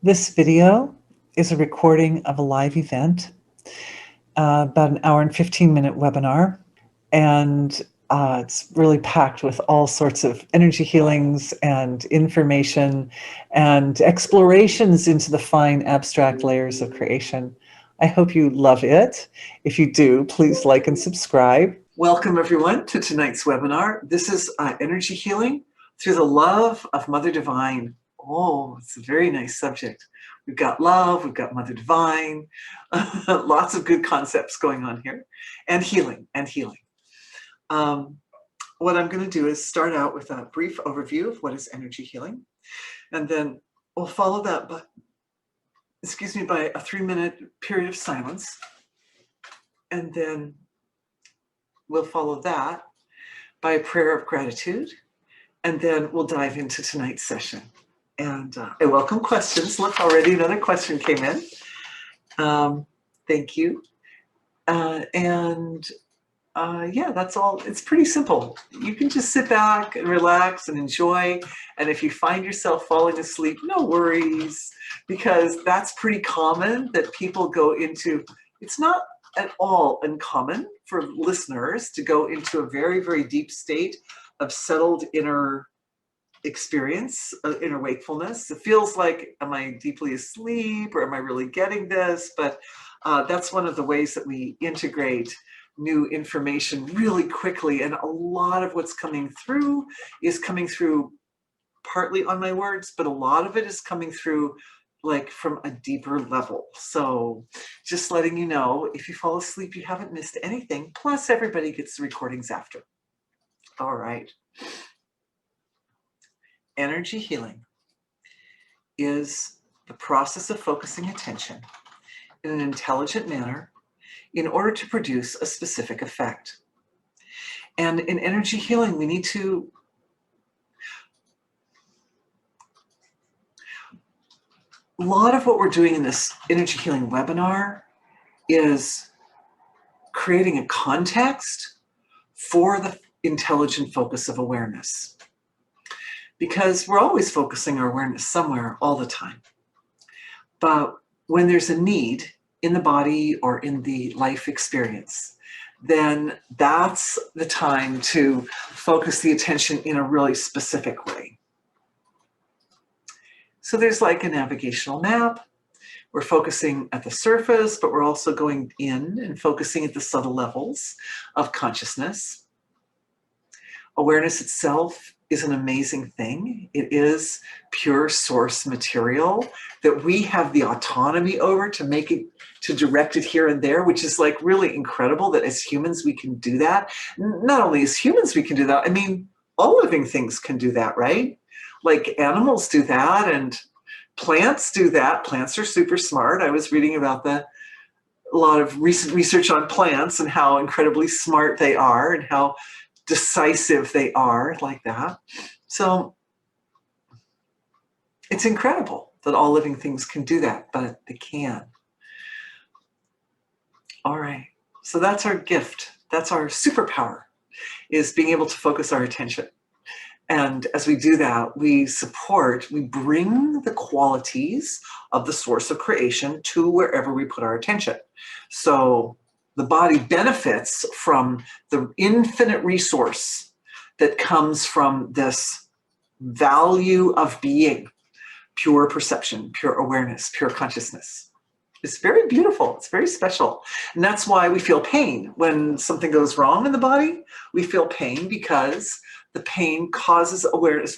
This video is a recording of a live event, about an hour and 15-minute webinar, and it's really packed with all sorts of energy healings and information and explorations into the fine abstract layers of creation. I hope you love it. If you do, please like and subscribe. Welcome everyone to tonight's webinar. This is energy healing through the love of Mother Divine. Oh, it's a very nice subject. We've got love, we've got Mother Divine, lots of good concepts going on here, and healing, What I'm going to do is start out with a brief overview of what is energy healing, and then we'll follow that by a 3-minute period of silence, and then we'll follow that by a prayer of gratitude, and then we'll dive into tonight's session. And I welcome questions. Look, already another question came in. Thank you. Yeah, that's all. It's pretty simple. You can just sit back and relax and enjoy. And if you find yourself falling asleep, no worries, because that's pretty common that people go into. It's not at all uncommon for listeners to go into a very, very deep state of settled inner experience, inner wakefulness. It feels like, am I deeply asleep or am I really getting this? But that's one of the ways that we integrate new information really quickly. And a lot of what's coming through is coming through partly on my words, but a lot of it is coming through like from a deeper level. So just letting you know, if you fall asleep, you haven't missed anything. Plus everybody gets the recordings after. All right. Energy healing is the process of focusing attention in an intelligent manner in order to produce a specific effect. And in energy healing, we need to a lot of what we're doing in this energy healing webinar is creating a context for the intelligent focus of awareness. Because we're always focusing our awareness somewhere all the time. But when there's a need in the body or in the life experience, then that's the time to focus the attention in a really specific way. So there's like a navigational map. We're focusing at the surface, but we're also going in and focusing at the subtle levels of consciousness. Awareness itself is an amazing thing. It is pure source material that we have the autonomy over to make it, to direct it here and there, which is like really incredible that as humans we can do that. Not only as humans we can do that, I mean, all living things can do that, right? Like animals do that and plants do that. Plants are super smart. I was reading about a lot of recent research on plants and how incredibly smart they are and how decisive they are, like that. So it's incredible that all living things can do that, but they can. All right, so that's our gift. That's our superpower, is being able to focus our attention. And as we do that, we bring the qualities of the source of creation to wherever we put our attention. So the body benefits from the infinite resource that comes from this value of being, pure perception, pure awareness, pure consciousness. It's very beautiful. It's very special. And that's why we feel pain. When something goes wrong in the body, we feel pain because the pain causes awareness,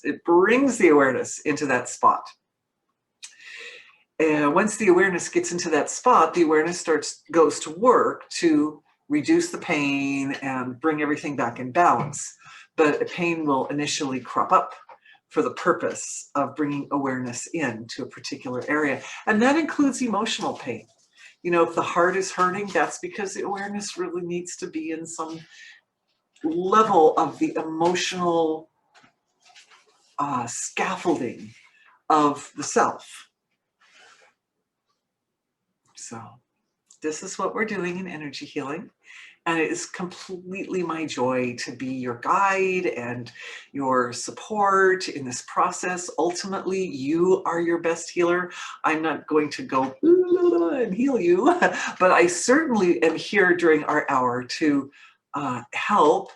it brings the awareness into that spot. And once the awareness gets into that spot, the awareness goes to work to reduce the pain and bring everything back in balance. But the pain will initially crop up for the purpose of bringing awareness into a particular area. And that includes emotional pain. You know, if the heart is hurting, that's because the awareness really needs to be in some level of the emotional scaffolding of the self. So this is what we're doing in energy healing. And it is completely my joy to be your guide and your support in this process. Ultimately, you are your best healer. I'm not going to go and heal you, but I certainly am here during our hour to help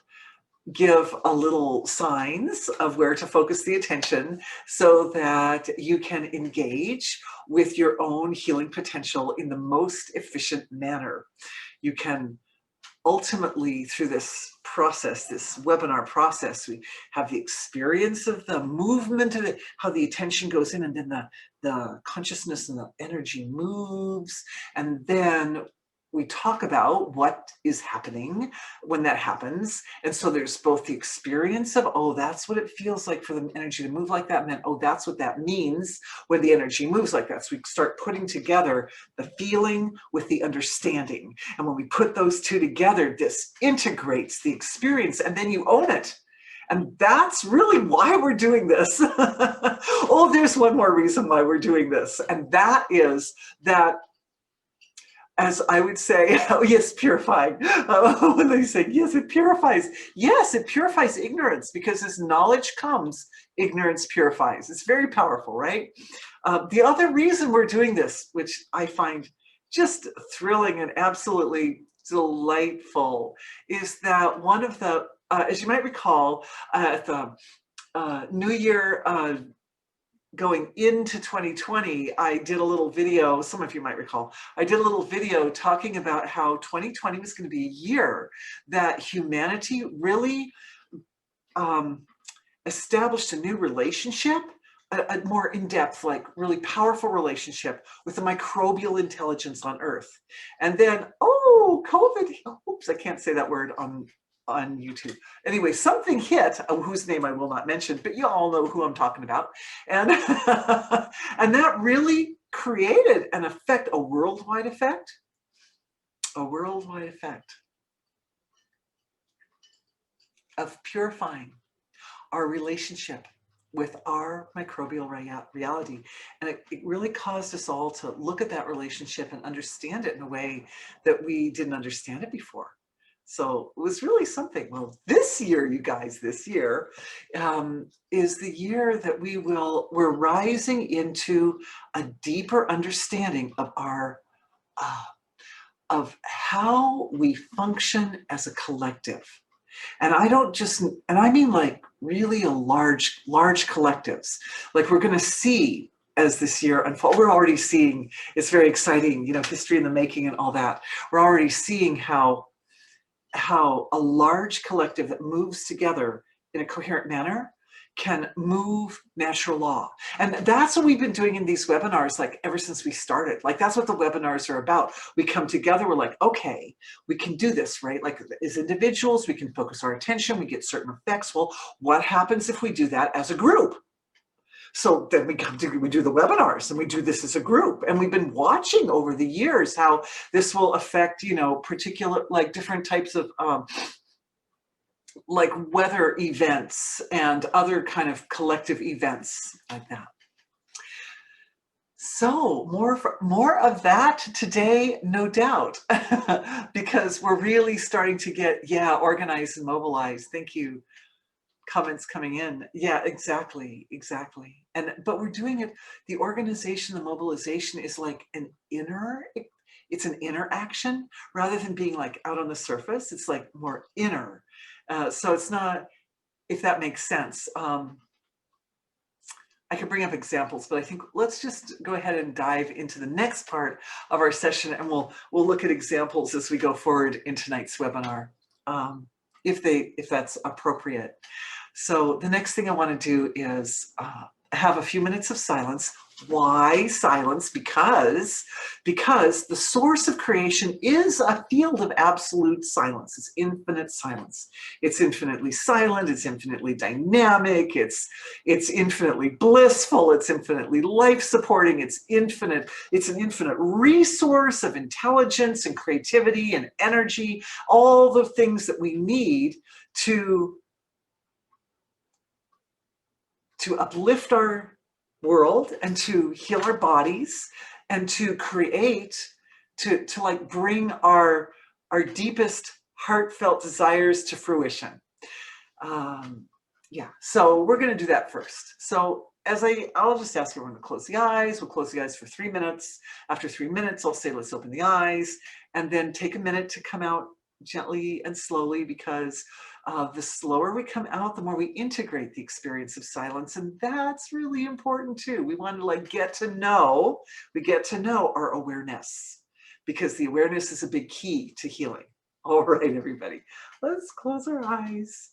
give a little signs of where to focus the attention so that you can engage with your own healing potential in the most efficient manner. You can ultimately, through this process, this webinar process, we have the experience of the movement of it, how the attention goes in, and then the consciousness and the energy moves, and then we talk about what is happening when that happens. And so there's both the experience of, oh, that's what it feels like for the energy to move like that, and then, oh, that's what that means when the energy moves like that. So we start putting together the feeling with the understanding. And when we put those two together, this integrates the experience, and then you own it. And that's really why we're doing this. Oh, there's one more reason why we're doing this. And that is that, as I would say, oh yes, purifying. When they say, yes, it purifies. Yes, it purifies ignorance, because as knowledge comes, ignorance purifies. It's very powerful, right? The other reason we're doing this, which I find just thrilling and absolutely delightful, is that one of the, as you might recall, at the New Year, going into 2020, I did a little video, some of you might recall, I did a little video talking about how 2020 was going to be a year that humanity really established a new relationship, a more in-depth, like really powerful relationship with the microbial intelligence on Earth. And then, oh, COVID, oops, I can't say that word on YouTube. Anyway, something hit, whose name I will not mention, but you all know who I'm talking about. And, and that really created an effect, a worldwide effect of purifying our relationship with our microbial reality. And it really caused us all to look at that relationship and understand it in a way that we didn't understand it before. So it was really something. Well, this year, you guys, this year is the year that we're rising into a deeper understanding of our, of how we function as a collective. And I don't just, and I mean like really a large collectives. Like we're going to see as this year unfold, we're already seeing, it's very exciting, you know, history in the making and all that. We're already seeing how a large collective that moves together in a coherent manner can move natural law. And that's what we've been doing in these webinars, like ever since we started. Like that's what the webinars are about. We come together, we're like, okay, we can do this, right? Like as individuals, we can focus our attention, we get certain effects. Well, what happens if we do that as a group? So then we do the webinars and we do this as a group. And we've been watching over the years how this will affect, you know, particular, like different types of like weather events and other kind of collective events like that. So more of that today, no doubt, because we're really starting to get, organized and mobilized. Thank you. Comments coming in. Yeah, exactly. But we're doing it, the organization, the mobilization is like it's an inner action rather than being like out on the surface. It's like more inner. So it's not, if that makes sense. I could bring up examples, but I think let's just go ahead and dive into the next part of our session, and we'll look at examples as we go forward in tonight's webinar, if that's appropriate. So the next thing I want to do is have a few minutes of silence. Why silence? Because the source of creation is a field of absolute silence. It's infinite silence. It's infinitely silent. It's infinitely dynamic. It's infinitely blissful. It's infinitely life-supporting. It's infinite. It's an infinite resource of intelligence and creativity and energy, all the things that we need to uplift our world and to heal our bodies and to create, to like bring our deepest, heartfelt desires to fruition. Yeah, so we're going to do that first. So I'll just ask everyone to close the eyes. We'll close the eyes for 3 minutes. After 3 minutes, I'll say, let's open the eyes, and then take a minute to come out gently and slowly, because the slower we come out, the more we integrate the experience of silence. And that's really important too. We want to get to know our awareness, because the awareness is a big key to healing. All right, everybody, let's close our eyes.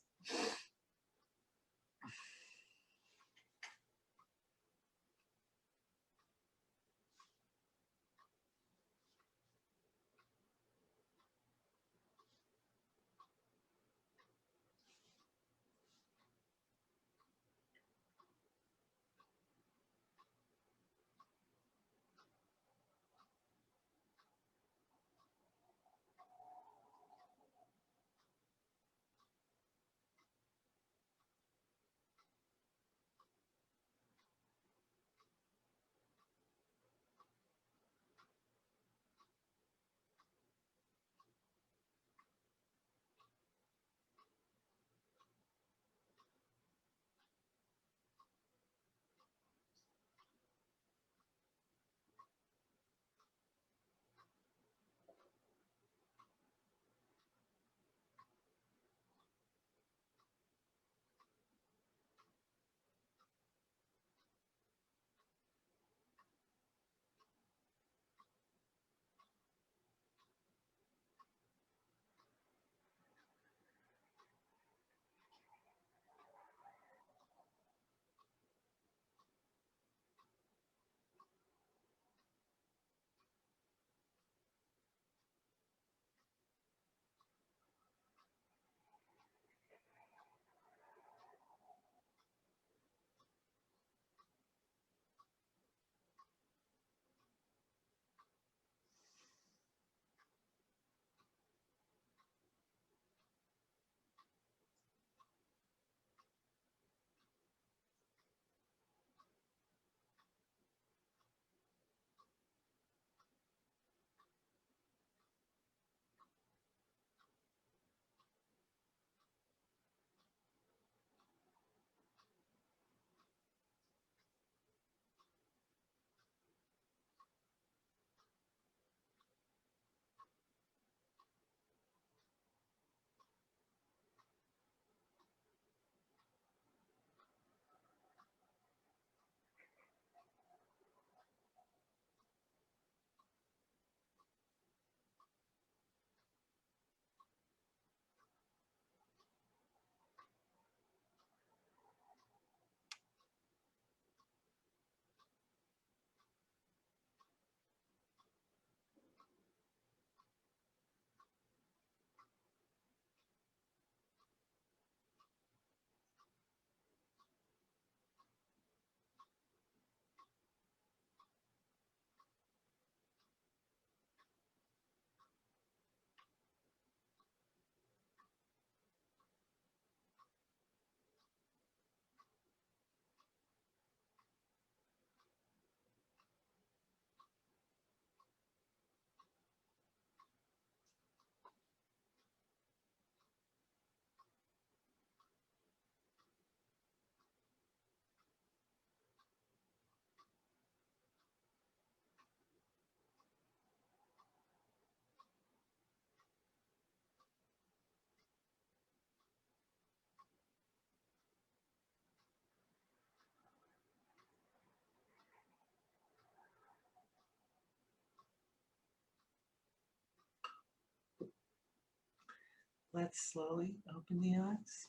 Let's slowly open the eyes.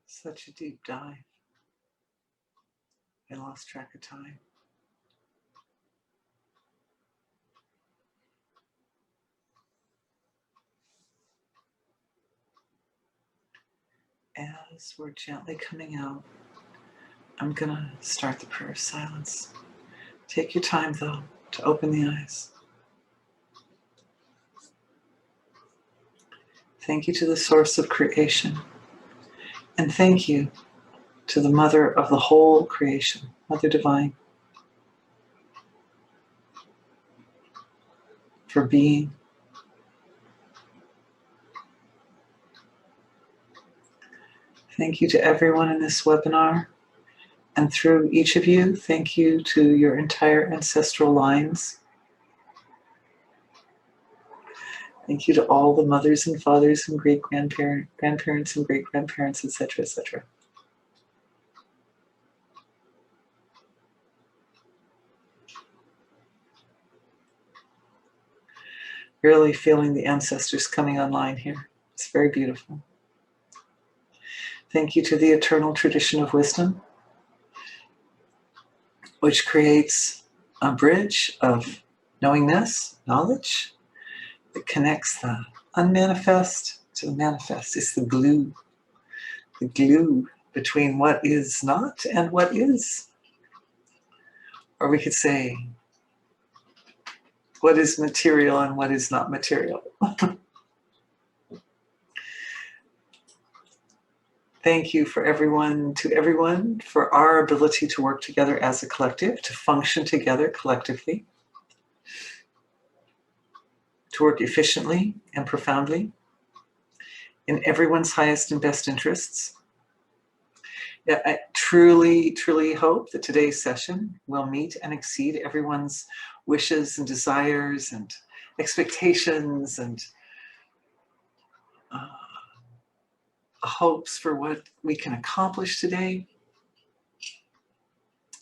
Such a deep dive. I lost track of time. As we're gently coming out, I'm gonna start the prayer of silence. Take your time though to open the eyes. Thank you to the source of creation. And thank you to the mother of the whole creation, Mother Divine, for being. Thank you to everyone in this webinar. And through each of you, thank you to your entire ancestral lines. Thank you to all the mothers and fathers and grandparents and great-grandparents, etc., etc. Really feeling the ancestors coming online here. It's very beautiful. Thank you to the eternal tradition of wisdom, which creates a bridge of knowingness, knowledge, that connects the unmanifest to the manifest. It's the glue between what is not and what is. Or we could say, what is material and what is not material. Thank you for everyone, for our ability to work together as a collective, to function together collectively, to work efficiently and profoundly in everyone's highest and best interests. Yeah, I truly, truly hope that today's session will meet and exceed everyone's wishes and desires and expectations and hopes for what we can accomplish today.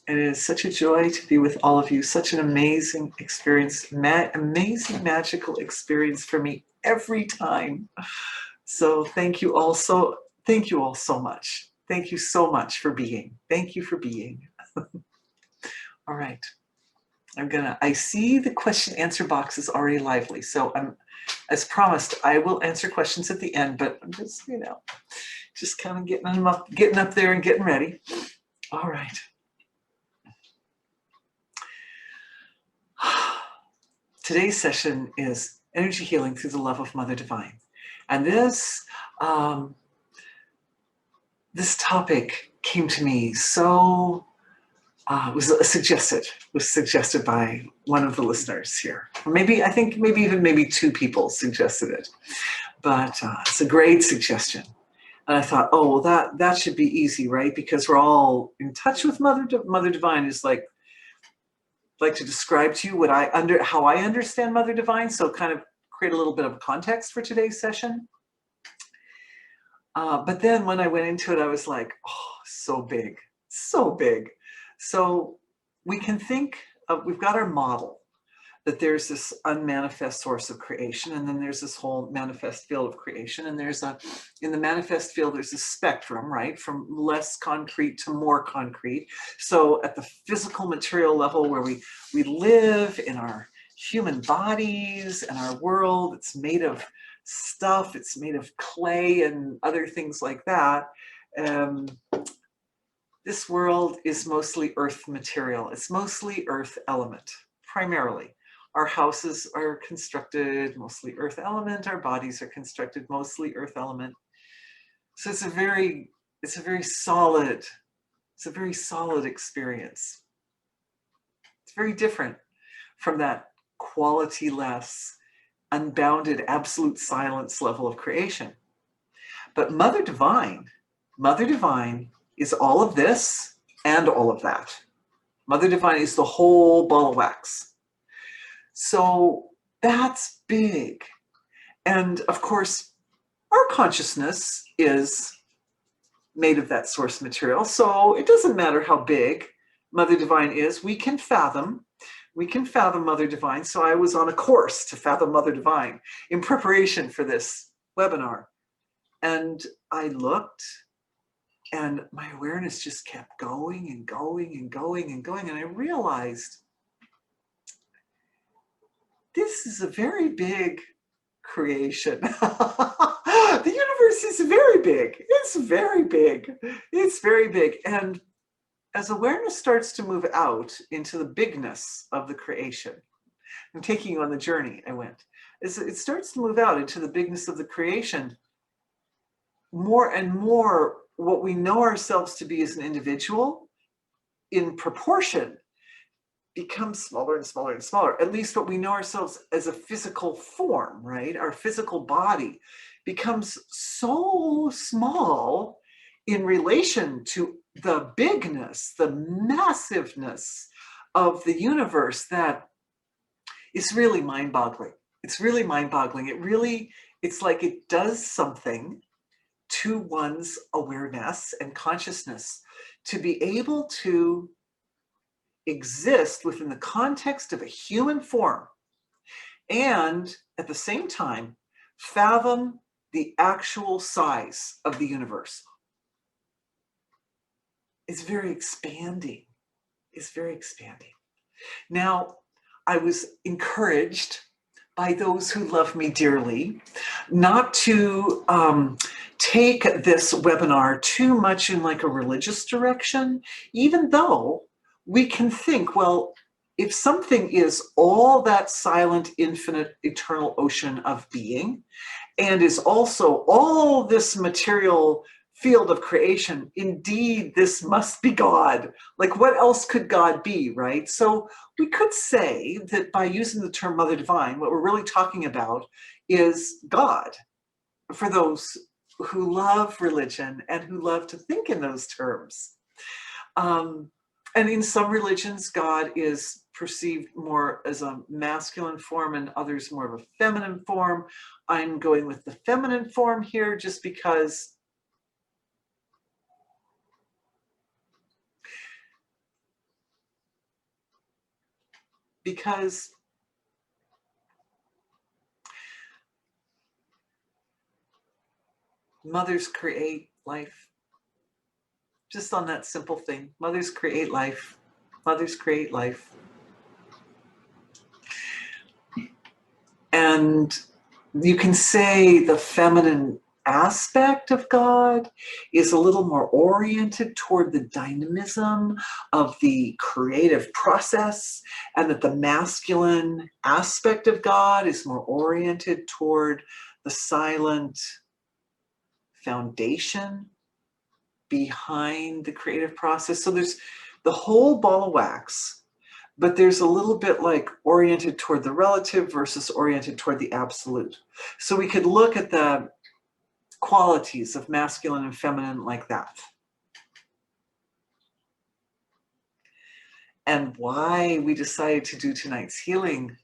It is such a joy to be with all of you. Such an amazing experience, amazing magical experience for me every time. So thank you all so much. Thank you so much for being. Thank you for being. All right. I see the question answer box is already lively. So as promised, I will answer questions at the end, but I'm just, just kind of getting up there and getting ready. All right. Today's session is energy healing through the love of Mother Divine. And this topic came to me so, was suggested by one of the listeners here. Maybe, I think maybe two people suggested it, but it's a great suggestion. And I thought, oh, well, that should be easy, right? Because we're all in touch with Mother Divine. Is like to describe to you how I understand Mother Divine. So kind of create a little bit of context for today's session. But then when I went into it, I was like, oh, so big, so big. So we can think of, we've got our model that there's this unmanifest source of creation, and then there's this whole manifest field of creation, and in the manifest field, there's a spectrum, right, from less concrete to more concrete. So at the physical material level where we live in our human bodies and our world, it's made of stuff, it's made of clay and other things like that. This world is mostly earth material. It's mostly earth element, primarily. Our houses are constructed mostly earth element. Our bodies are constructed mostly earth element. So it's a very solid experience. It's very different from that quality-less, unbounded, absolute silence level of creation. But Mother Divine is all of this and all of that. Mother Divine is the whole ball of wax. So that's big. And of course, our consciousness is made of that source material. So it doesn't matter how big Mother Divine is, we can fathom Mother Divine. So I was on a course to fathom Mother Divine in preparation for this webinar. And I looked, and my awareness just kept going and going and going and going. And I realized this is a very big creation. The universe is very big. It's very big. It's very big. And as awareness starts to move out into the bigness of the creation, I'm taking you on the journey I went. As it starts to move out into the bigness of the creation, more and more what we know ourselves to be as an individual in proportion becomes smaller and smaller and smaller. At least what we know ourselves as a physical form, right? Our physical body becomes so small in relation to the bigness, the massiveness of the universe that is really mind-boggling. It's really mind-boggling. It's like it does something to one's awareness and consciousness to be able to exist within the context of a human form and at the same time fathom the actual size of the universe. It's very expanding. It's very expanding. Now, I was encouraged by those who love me dearly not to take this webinar too much in like a religious direction, even though we can think, well, if something is all that silent, infinite, eternal ocean of being, and is also all this material field of creation, indeed, this must be God. Like, what else could God be, right? So we could say that by using the term Mother Divine, what we're really talking about is God, for those who love religion and who love to think in those terms. And in some religions, God is perceived more as a masculine form and others more of a feminine form. I'm going with the feminine form here just because mothers create life. Just on that simple thing, mothers create life. Mothers create life. And you can say the feminine aspect of God is a little more oriented toward the dynamism of the creative process, and that the masculine aspect of God is more oriented toward the silent foundation behind the creative process. So there's the whole ball of wax, but there's a little bit like oriented toward the relative versus oriented toward the absolute. So we could look at the qualities of masculine and feminine like that. And why we decided to do tonight's healing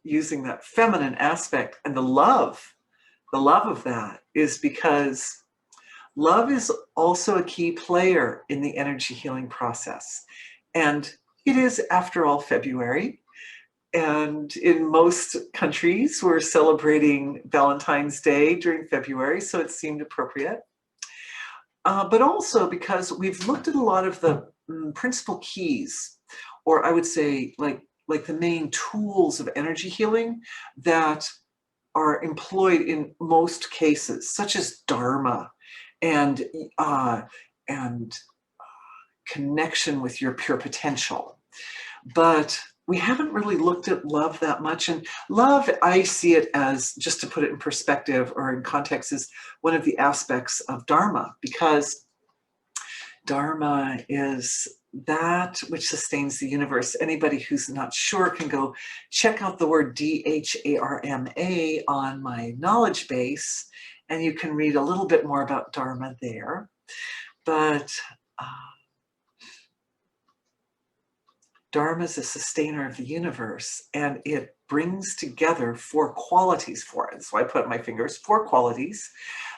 using that feminine aspect and the love of that is because love is also a key player in the energy healing process. And it is, after all, February. And in most countries, we're celebrating Valentine's Day during February, so it seemed appropriate. But also because we've looked at a lot of the principal keys, or I would say like the main tools of energy healing that are employed in most cases, such as Dharma and connection with your pure potential. But we haven't really looked at love that much. And love, I see it as, just to put it in perspective or in context, is one of the aspects of Dharma, because Dharma is that which sustains the universe. Anybody who's not sure can go check out the word DHARMA on my knowledge base, and you can read a little bit more about Dharma there. But Dharma is a sustainer of the universe, and it brings together 4 qualities for it. So I put my fingers, 4 qualities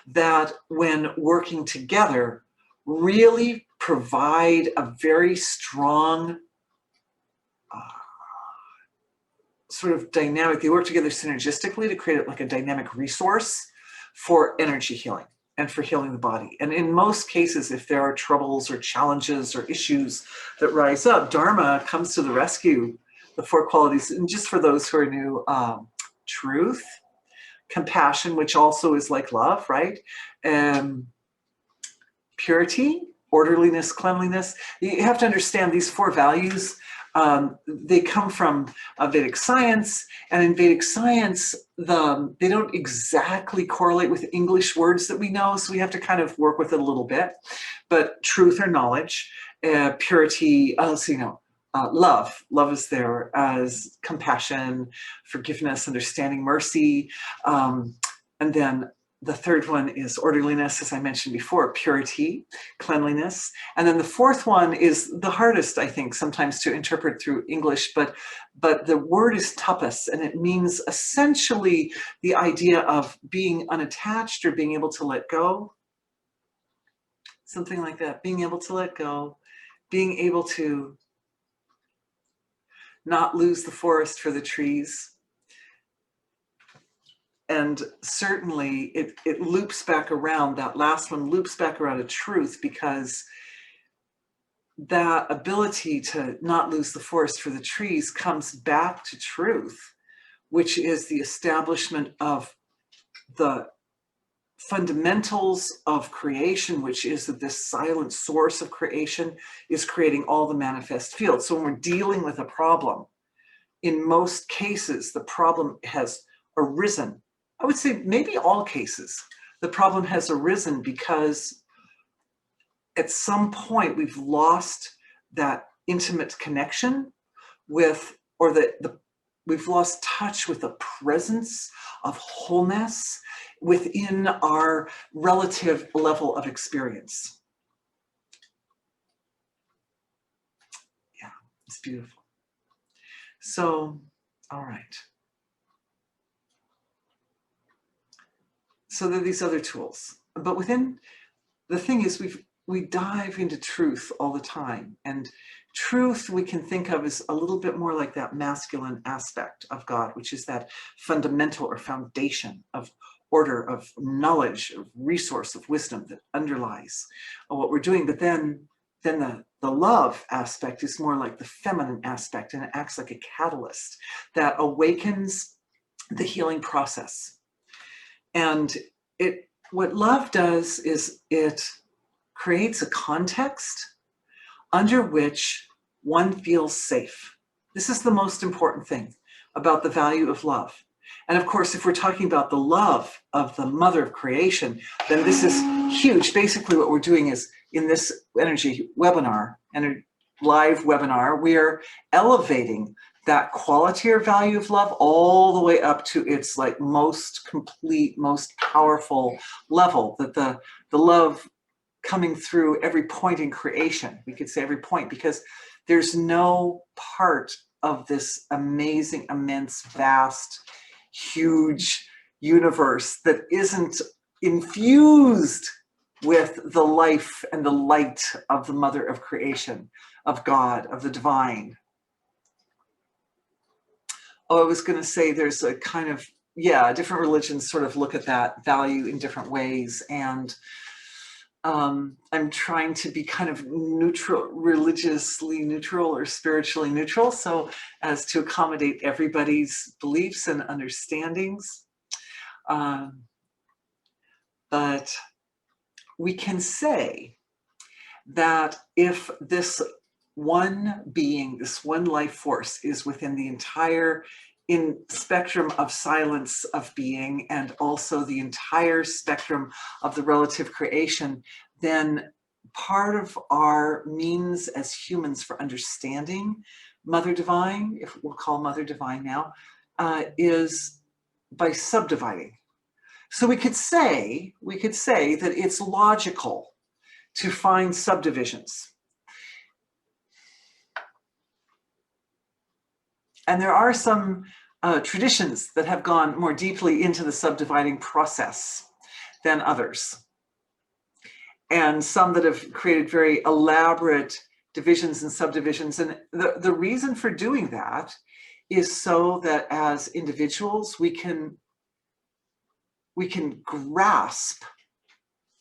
that, when working together, really provide a very strong sort of dynamic. They work together synergistically to create like a dynamic resource for energy healing and for healing the body. And in most cases, if there are troubles or challenges or issues that rise up, Dharma comes to the rescue, the 4 qualities. And just for those who are new, truth, compassion, which also is like love, right? Purity, orderliness, cleanliness. You have to understand these 4 values. They come from Vedic science, and in Vedic science, they don't exactly correlate with English words that we know, so we have to kind of work with it a little bit. But truth or knowledge, purity, love. Love is there as compassion, forgiveness, understanding, mercy. And then the 3rd one is orderliness, as I mentioned before, purity, cleanliness. And then the 4th one is the hardest, I think, sometimes to interpret through English, but the word is tapas, and it means essentially the idea of being unattached or being able to let go. Something like that, being able to let go, being able to not lose the forest for the trees. And certainly it loops back around, that last one loops back around to truth, because that ability to not lose the forest for the trees comes back to truth, which is the establishment of the fundamentals of creation, which is that this silent source of creation is creating all the manifest fields. So when we're dealing with a problem, in most cases, the problem has arisen. I would say maybe all cases, the problem has arisen because at some point we've lost that intimate connection with, or we've lost touch with the presence of wholeness within our relative level of experience. Yeah, it's beautiful. So, all right. So there are these other tools, but within, the thing is, we dive into truth all the time, and truth we can think of as a little bit more like that masculine aspect of God, which is that fundamental or foundation of order, of knowledge, of resource, of wisdom that underlies what we're doing. But then the love aspect is more like the feminine aspect, and it acts like a catalyst that awakens the healing process. And what love does is it creates a context under which one feels safe. This is the most important thing about the value of love. And of course, if we're talking about the love of the mother of creation, then this is huge. Basically, what we're doing is, in this energy webinar, and live webinar, we are elevating that quality or value of love all the way up to its like most complete, most powerful level, that the love coming through every point in creation. We could say every point, because there's no part of this amazing, immense, vast, huge universe that isn't infused with the life and the light of the mother of creation, of God, of the divine. Oh, I was going to say there's a kind of, different religions sort of look at that value in different ways. And I'm trying to be kind of neutral, religiously neutral or spiritually neutral, so as to accommodate everybody's beliefs and understandings. But we can say that if this one being, this one life force is within the entire spectrum of silence of being, and also the entire spectrum of the relative creation, then part of our means as humans for understanding Mother Divine, if we'll call Mother Divine now, is by subdividing. So we could say that it's logical to find subdivisions. And there are some traditions that have gone more deeply into the subdividing process than others. And some that have created very elaborate divisions and subdivisions. And the reason for doing that is so that as individuals, we can grasp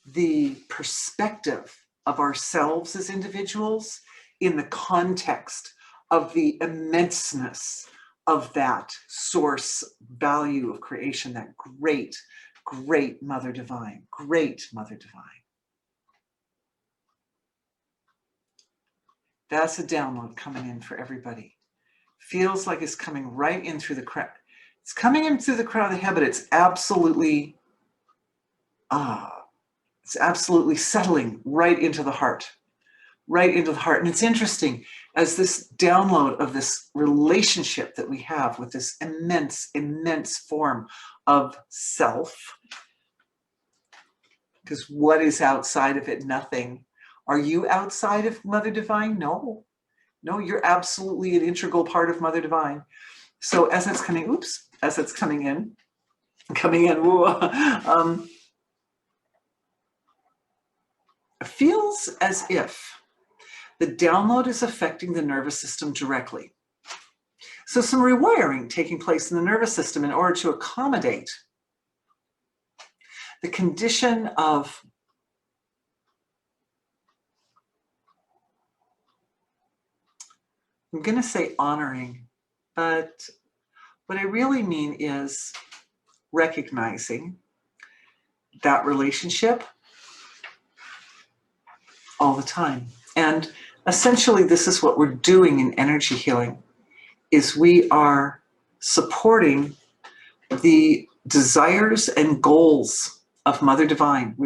the perspective of ourselves as individuals in the context of the immenseness of that source value of creation, that great, great Mother Divine, great Mother Divine. That's a download coming in for everybody. Feels like it's coming right in through the crown. It's coming in through the crown of the head, but it's absolutely settling right into the heart. Right into the heart. And it's interesting, as this download of this relationship that we have with this immense, immense form of self, because what is outside of it? Nothing. Are you outside of Mother Divine? No. No, you're absolutely an integral part of Mother Divine. So as it's coming, as it's coming in, it feels as if the download is affecting the nervous system directly. So some rewiring taking place in the nervous system in order to accommodate the condition of I'm going to say honoring, but what I really mean is recognizing that relationship all the time. And essentially, this is what we're doing in energy healing, is we are supporting the desires and goals of Mother Divine.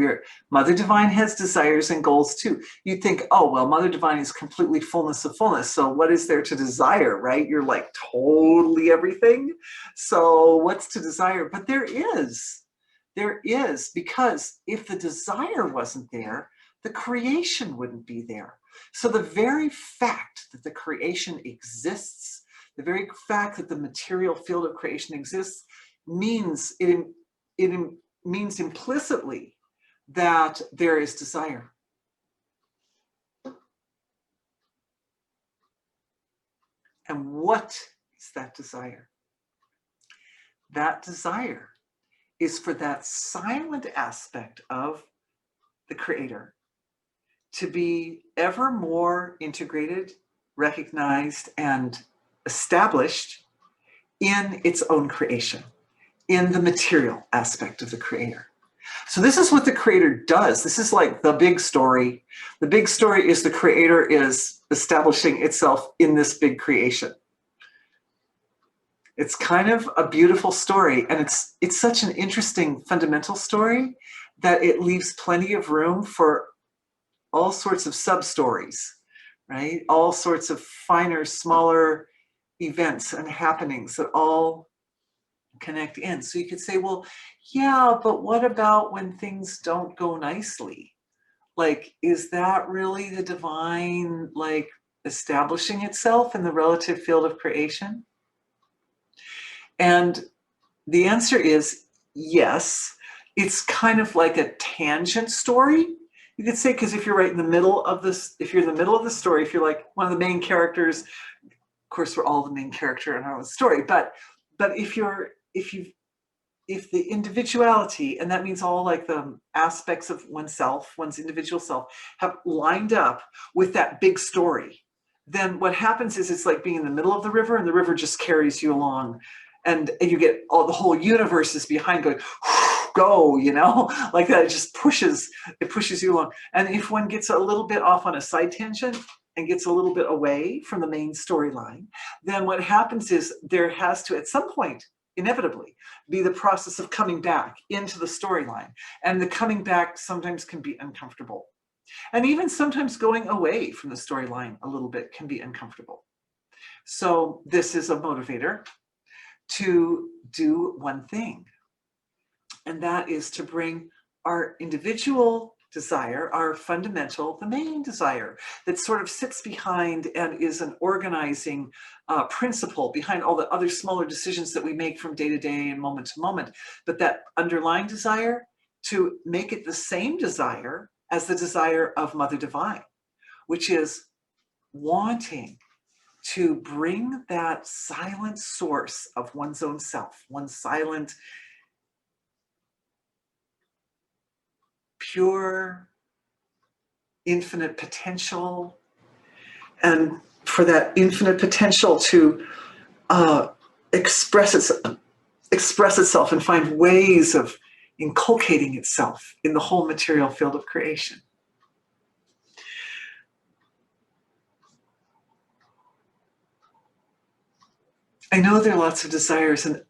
Mother Divine has desires and goals too. You'd think, oh, well, Mother Divine is completely fullness of fullness. So what is there to desire, right? You're like totally everything. So what's to desire? But there is, because if the desire wasn't there, the creation wouldn't be there. So the very fact that the creation exists, the very fact that the material field of creation exists, means it means implicitly that there is desire. And what is that desire? That desire is for that silent aspect of the Creator to be ever more integrated, recognized, and established in its own creation, in the material aspect of the Creator. So this is what the Creator does. This is like the big story. The big story is the Creator is establishing itself in this big creation. It's kind of a beautiful story, and it's such an interesting fundamental story that it leaves plenty of room for all sorts of sub-stories, right? All sorts of finer, smaller events and happenings that all connect in. So you could say, well, yeah, but what about when things don't go nicely? Like, is that really the divine, like, establishing itself in the relative field of creation? And the answer is yes. It's kind of like a tangent story, you could say, because if you're right in the middle of this, if you're in the middle of the story, if you're like one of the main characters, of course, we're all the main character in our own story, but if the individuality, and that means all like the aspects of oneself, one's individual self, have lined up with that big story, then what happens is it's like being in the middle of the river, and the river just carries you along, and you get all the whole universe is behind going, go, you know, like that. It just pushes you along. And if one gets a little bit off on a side tangent and gets a little bit away from the main storyline, then what happens is there has to, at some point, inevitably, be the process of coming back into the storyline. And the coming back sometimes can be uncomfortable. And even sometimes going away from the storyline a little bit can be uncomfortable. So this is a motivator to do one thing, and that is to bring our individual desire, our fundamental, the main desire that sort of sits behind and is an organizing principle behind all the other smaller decisions that we make from day to day and moment to moment. But that underlying desire, to make it the same desire as the desire of Mother Divine, which is wanting to bring that silent source of one's own self, one's silent, pure, infinite potential, and for that infinite potential to express itself and find ways of inculcating itself in the whole material field of creation. I know there are lots of desires, and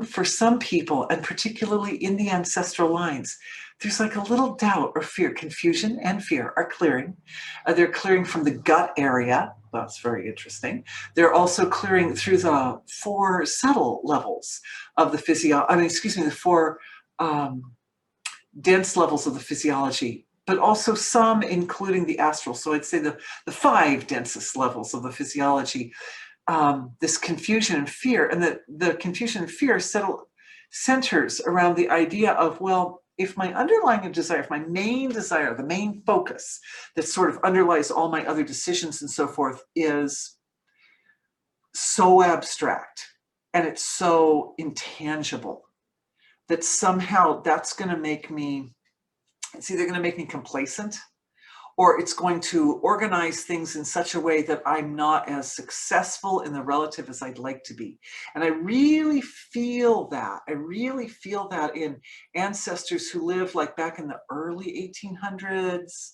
for some people, and particularly in the ancestral lines, there's like a little doubt or fear. Confusion and fear are clearing. They're clearing from the gut area. That's very interesting. They're also clearing through the four subtle levels of the the four um, dense levels of the physiology, but also some including the astral. So I'd say the five densest levels of the physiology. This confusion and fear, and the confusion and fear centers around the idea of, well, if my underlying desire, if my main desire, the main focus that sort of underlies all my other decisions and so forth is so abstract and it's so intangible, that somehow that's going to make me, it's either going to make me complacent, or it's going to organize things in such a way that I'm not as successful in the relative as I'd like to be. And I really feel that. I really feel that in ancestors who lived like back in the early 1800s,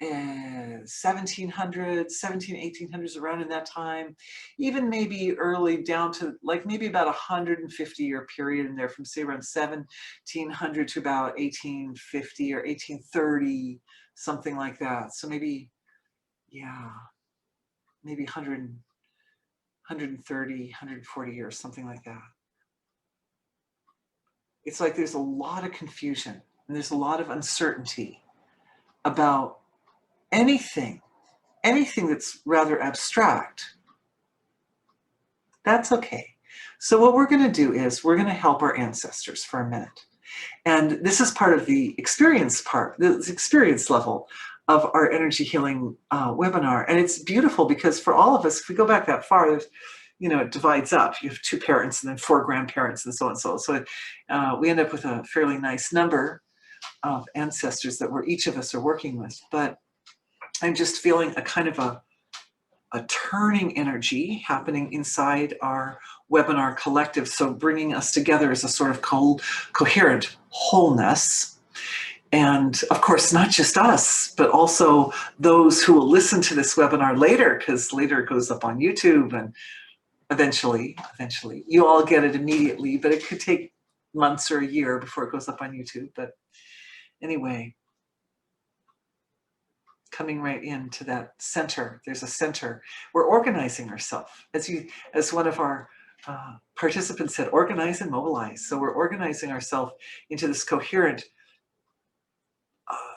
1800s, around in that time, even maybe early down to like maybe about 150-year period in there, from say around 1700 to about 1850 or 1830, something like that. So maybe, yeah, maybe 100, 130, 140 years, something like that. It's like there's a lot of confusion and there's a lot of uncertainty about anything that's rather abstract. That's okay. So what we're going to do is we're going to help our ancestors for a minute. And this is part of the experience level of our energy healing webinar. And it's beautiful because for all of us, if we go back that far, there's, it divides up. You have 2 parents and then 4 grandparents and so on and so on. So we end up with a fairly nice number of ancestors that each of us are working with. But I'm just feeling a kind of a turning energy happening inside our webinar collective. So bringing us together as a sort of coherent wholeness. And of course, not just us, but also those who will listen to this webinar later, because later it goes up on YouTube, and eventually, you all get it immediately, but it could take months or a year before it goes up on YouTube. But anyway, coming right into that center. There's a center. We're organizing ourselves. As one of our participants said, organize and mobilize. So we're organizing ourselves into this coherent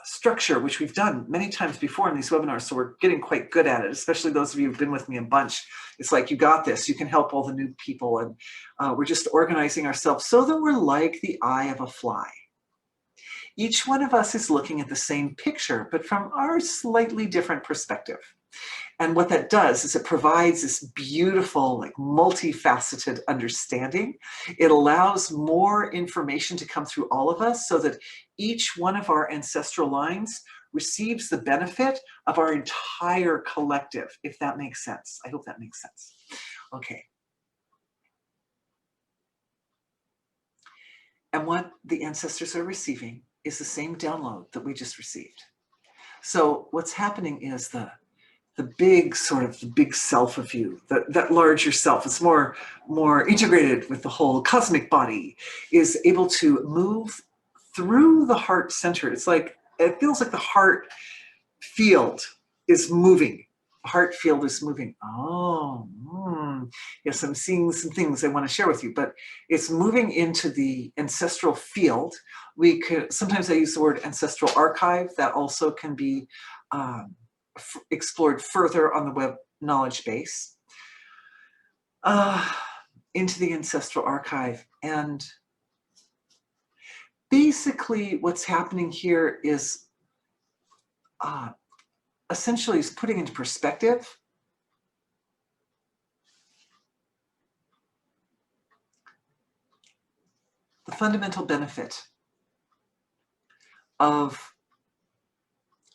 structure, which we've done many times before in these webinars. So we're getting quite good at it, especially those of you who've been with me a bunch. It's like, you got this, you can help all the new people. And we're just organizing ourselves so that we're like the eye of a fly. Each one of us is looking at the same picture, but from our slightly different perspective. And what that does is it provides this beautiful, like multifaceted understanding. It allows more information to come through all of us so that each one of our ancestral lines receives the benefit of our entire collective, if that makes sense. I hope that makes sense. Okay. And what the ancestors are receiving is the same download that we just received. So what's happening is the big self of you, that larger self, it's more integrated with the whole cosmic body, is able to move through the heart center. It's like, it feels like the heart field is moving. The heart field is moving. Yes, I'm seeing some things I want to share with you, but it's moving into the ancestral field. Sometimes I use the word ancestral archive. That also can be explored further on the web knowledge base, into the ancestral archive. And basically what's happening here is essentially is putting into perspective the fundamental benefit of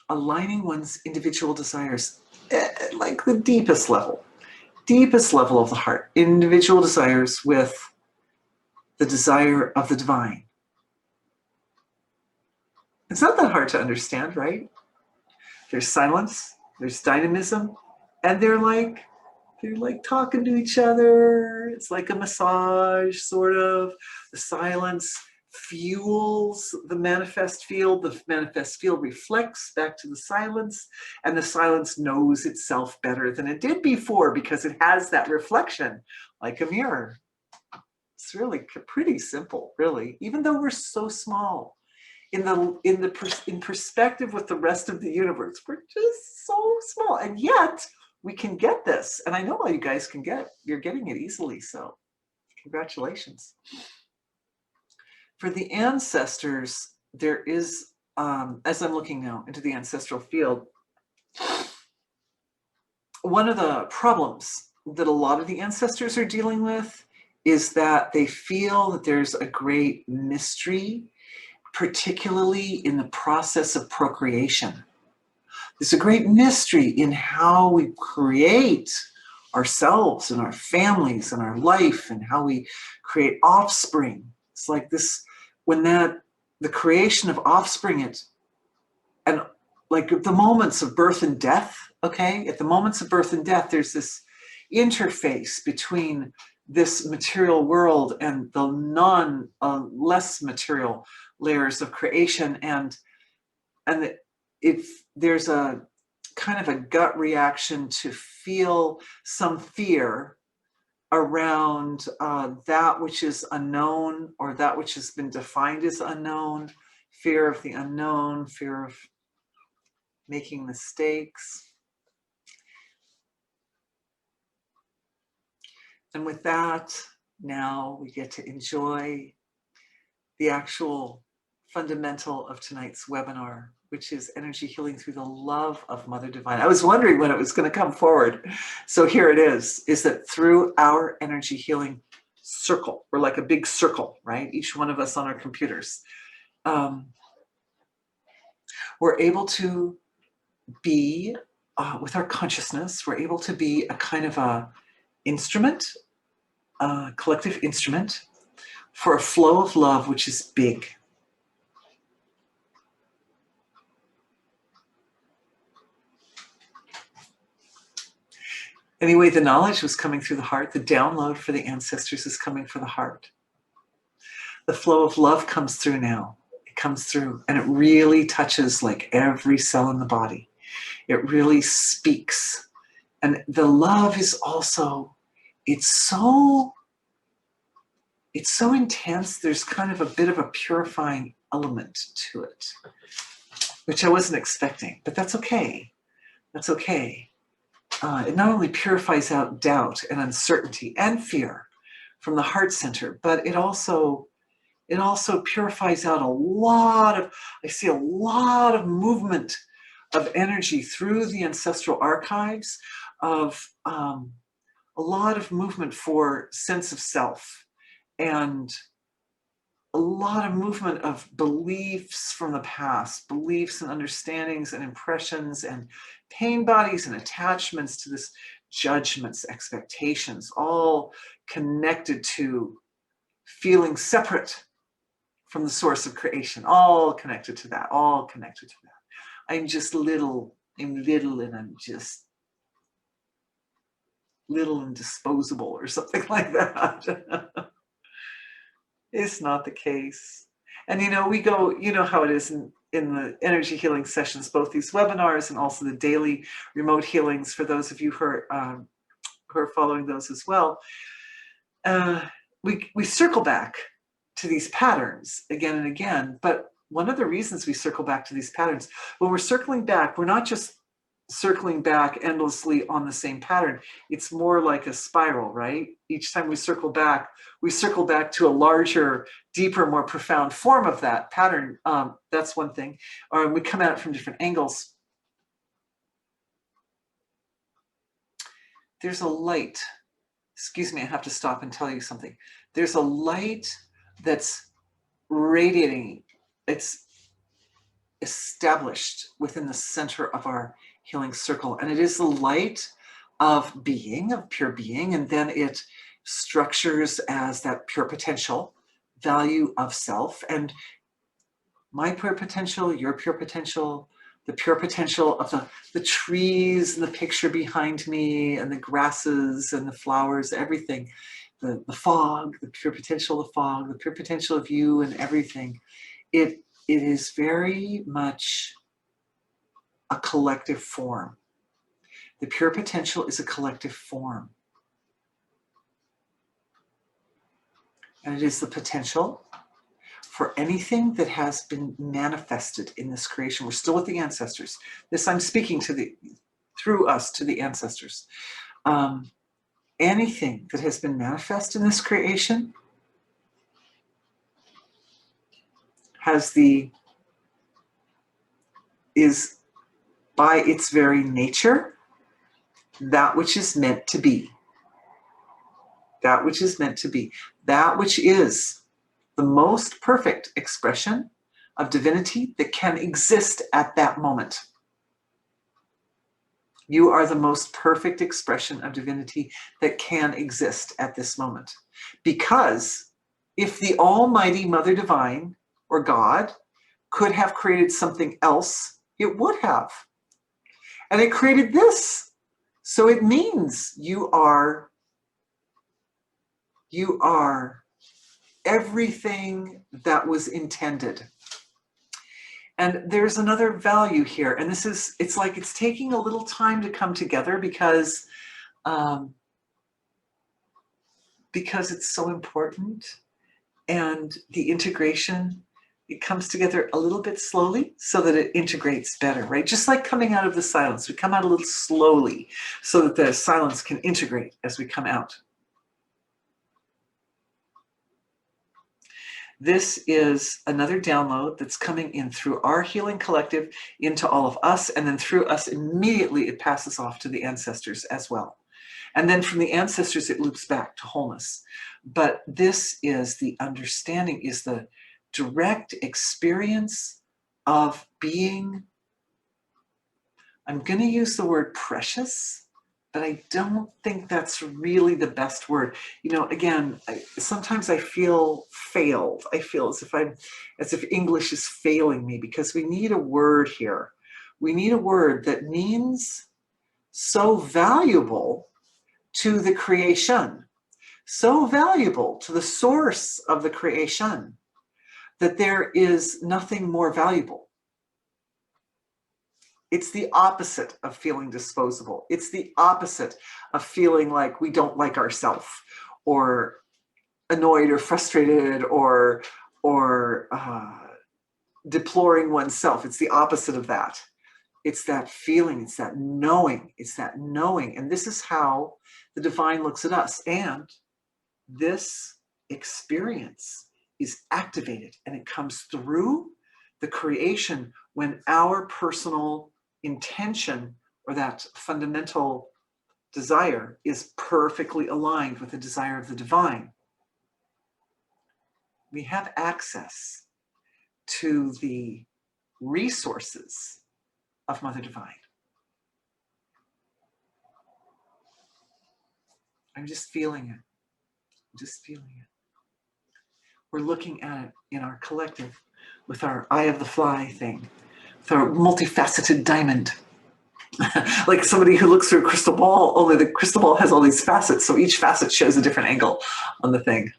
aligning one's individual desires at like the deepest level of the heart, individual desires with the desire of the divine. It's not that hard to understand, right? There's silence, there's dynamism, and they're like They're like talking to each other. It's like a massage, sort of. The silence fuels the manifest field. The manifest field reflects back to the silence, and the silence knows itself better than it did before because it has that reflection like a mirror. It's really pretty simple, really, even though we're so small. In perspective with the rest of the universe, we're just so small, and yet we can get this. And I know all you guys you're getting it easily, so congratulations. For the ancestors, there is, as I'm looking now into the ancestral field, one of the problems that a lot of the ancestors are dealing with is that they feel that there's a great mystery, particularly in the process of procreation. There's a great mystery in how we create ourselves and our families and our life and how we create offspring. It's like this, when the creation of offspring, and like the moments of birth and death, okay? At the moments of birth and death, there's this interface between this material world and the less material layers of creation, and there's a kind of a gut reaction to feel some fear around that which is unknown, or that which has been defined as unknown, fear of the unknown, fear of making mistakes. And with that, now we get to enjoy the actual fundamental of tonight's webinar, which is energy healing through the love of Mother Divine. I was wondering when it was going to come forward. So here it is that through our energy healing circle, we're like a big circle, right? Each one of us on our computers. We're able to be, with our consciousness, we're able to be a kind of a instrument, a collective instrument for a flow of love, which is big. Anyway, the knowledge was coming through the heart. The download for the ancestors is coming from the heart. The flow of love comes through now. It comes through, and it really touches like every cell in the body. It really speaks. And the love is also, it's so intense. There's kind of a bit of a purifying element to it, which I wasn't expecting, but that's okay. That's okay. It not only purifies out doubt and uncertainty and fear from the heart center, but it also purifies out I see a lot of movement of energy through the ancestral archives, of a lot of movement for sense of self, and a lot of movement of beliefs from the past, beliefs and understandings and impressions and pain bodies and attachments to this, judgments, expectations, all connected to feeling separate from the source of creation, all connected to that, all connected to that. I'm little and I'm just little and disposable or something like that. It's not the case. And we go, how it is in the energy healing sessions, both these webinars and also the daily remote healings for those of you who are following those as well. We circle back to these patterns again and again, but one of the reasons we circle back to these patterns, when we're circling back, we're not just circling back endlessly on the same pattern. It's more like a spiral, right? Each time we circle back to a larger, deeper, more profound form of that pattern. That's one thing. Or we come at it from different angles. There's a light. Excuse me, I have to stop and tell you something. There's a light that's radiating. It's established within the center of our healing circle, and it is the light of being, of pure being, and then it structures as that pure potential value of self, and my pure potential, your pure potential, the pure potential of the trees and the picture behind me and the grasses and the flowers, everything, the fog, the pure potential of the fog, the pure potential of you and everything. It is very much a collective form. The pure potential is a collective form. And it is the potential for anything that has been manifested in this creation. We're still with the ancestors. This I'm speaking to through us to the ancestors. Anything that has been manifest in this creation is by its very nature that which is meant to be. That which is meant to be. That which is the most perfect expression of divinity that can exist at that moment. You are the most perfect expression of divinity that can exist at this moment. Because if the Almighty Mother Divine or God could have created something else, it would have. And it created this. So it means you are everything that was intended. And there's another value here. And it's like it's taking a little time to come together because it's so important. And the integration, it comes together a little bit slowly so that it integrates better, right? Just like coming out of the silence, we come out a little slowly so that the silence can integrate as we come out. This is another download that's coming in through our healing collective into all of us, and then through us immediately it passes off to the ancestors as well. And then from the ancestors it loops back to wholeness. But this is the understanding, is the direct experience of being, I'm going to use the word precious, but I don't think that's really the best word. You know, again, sometimes I feel failed. I feel as if English is failing me, because we need a word here. We need a word that means so valuable to the creation, so valuable to the source of the creation, that there is nothing more valuable. It's the opposite of feeling disposable. It's the opposite of feeling like we don't like ourselves, or annoyed or frustrated, or deploring oneself. It's the opposite of that. It's that feeling, it's that knowing, And this is how the divine looks at us. And this experience is activated, and it comes through the creation when our personal intention, or that fundamental desire, is perfectly aligned with the desire of the divine. We have access to the resources of Mother Divine. I'm just feeling it. We're looking at it in our collective with our eye of the fly thing, with our multifaceted diamond. Like somebody who looks through a crystal ball, only the crystal ball has all these facets, so each facet shows a different angle on the thing.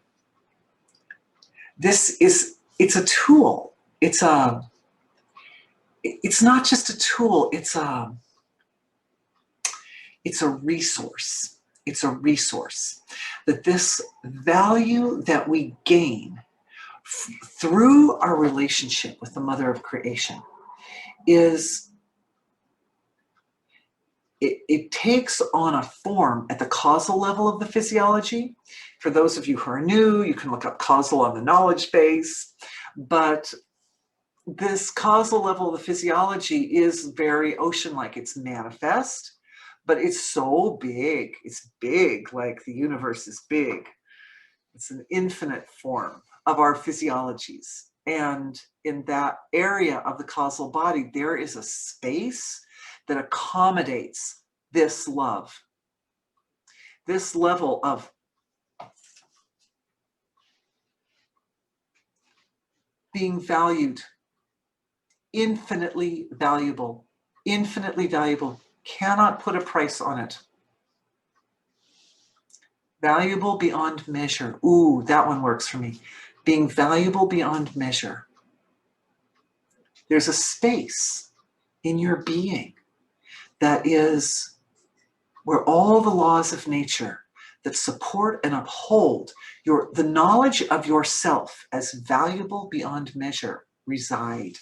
It's a tool. It's not just a tool, it's a resource. It's a resource. That this value that we gain through our relationship with the Mother of Creation it takes on a form at the causal level of the physiology. For those of you who are new, you can look up causal on the knowledge base. But this causal level of the physiology is very ocean-like. It's manifest, but it's so big. It's big, like the universe is big. It's an infinite form of our physiologies. And in that area of the causal body, there is a space that accommodates this love, this level of being valued infinitely valuable, infinitely valuable. Cannot put a price on it. Valuable beyond measure. Ooh, that one works for me. Being valuable beyond measure. There's a space in your being that is where all the laws of nature that support and uphold the knowledge of yourself as valuable beyond measure reside.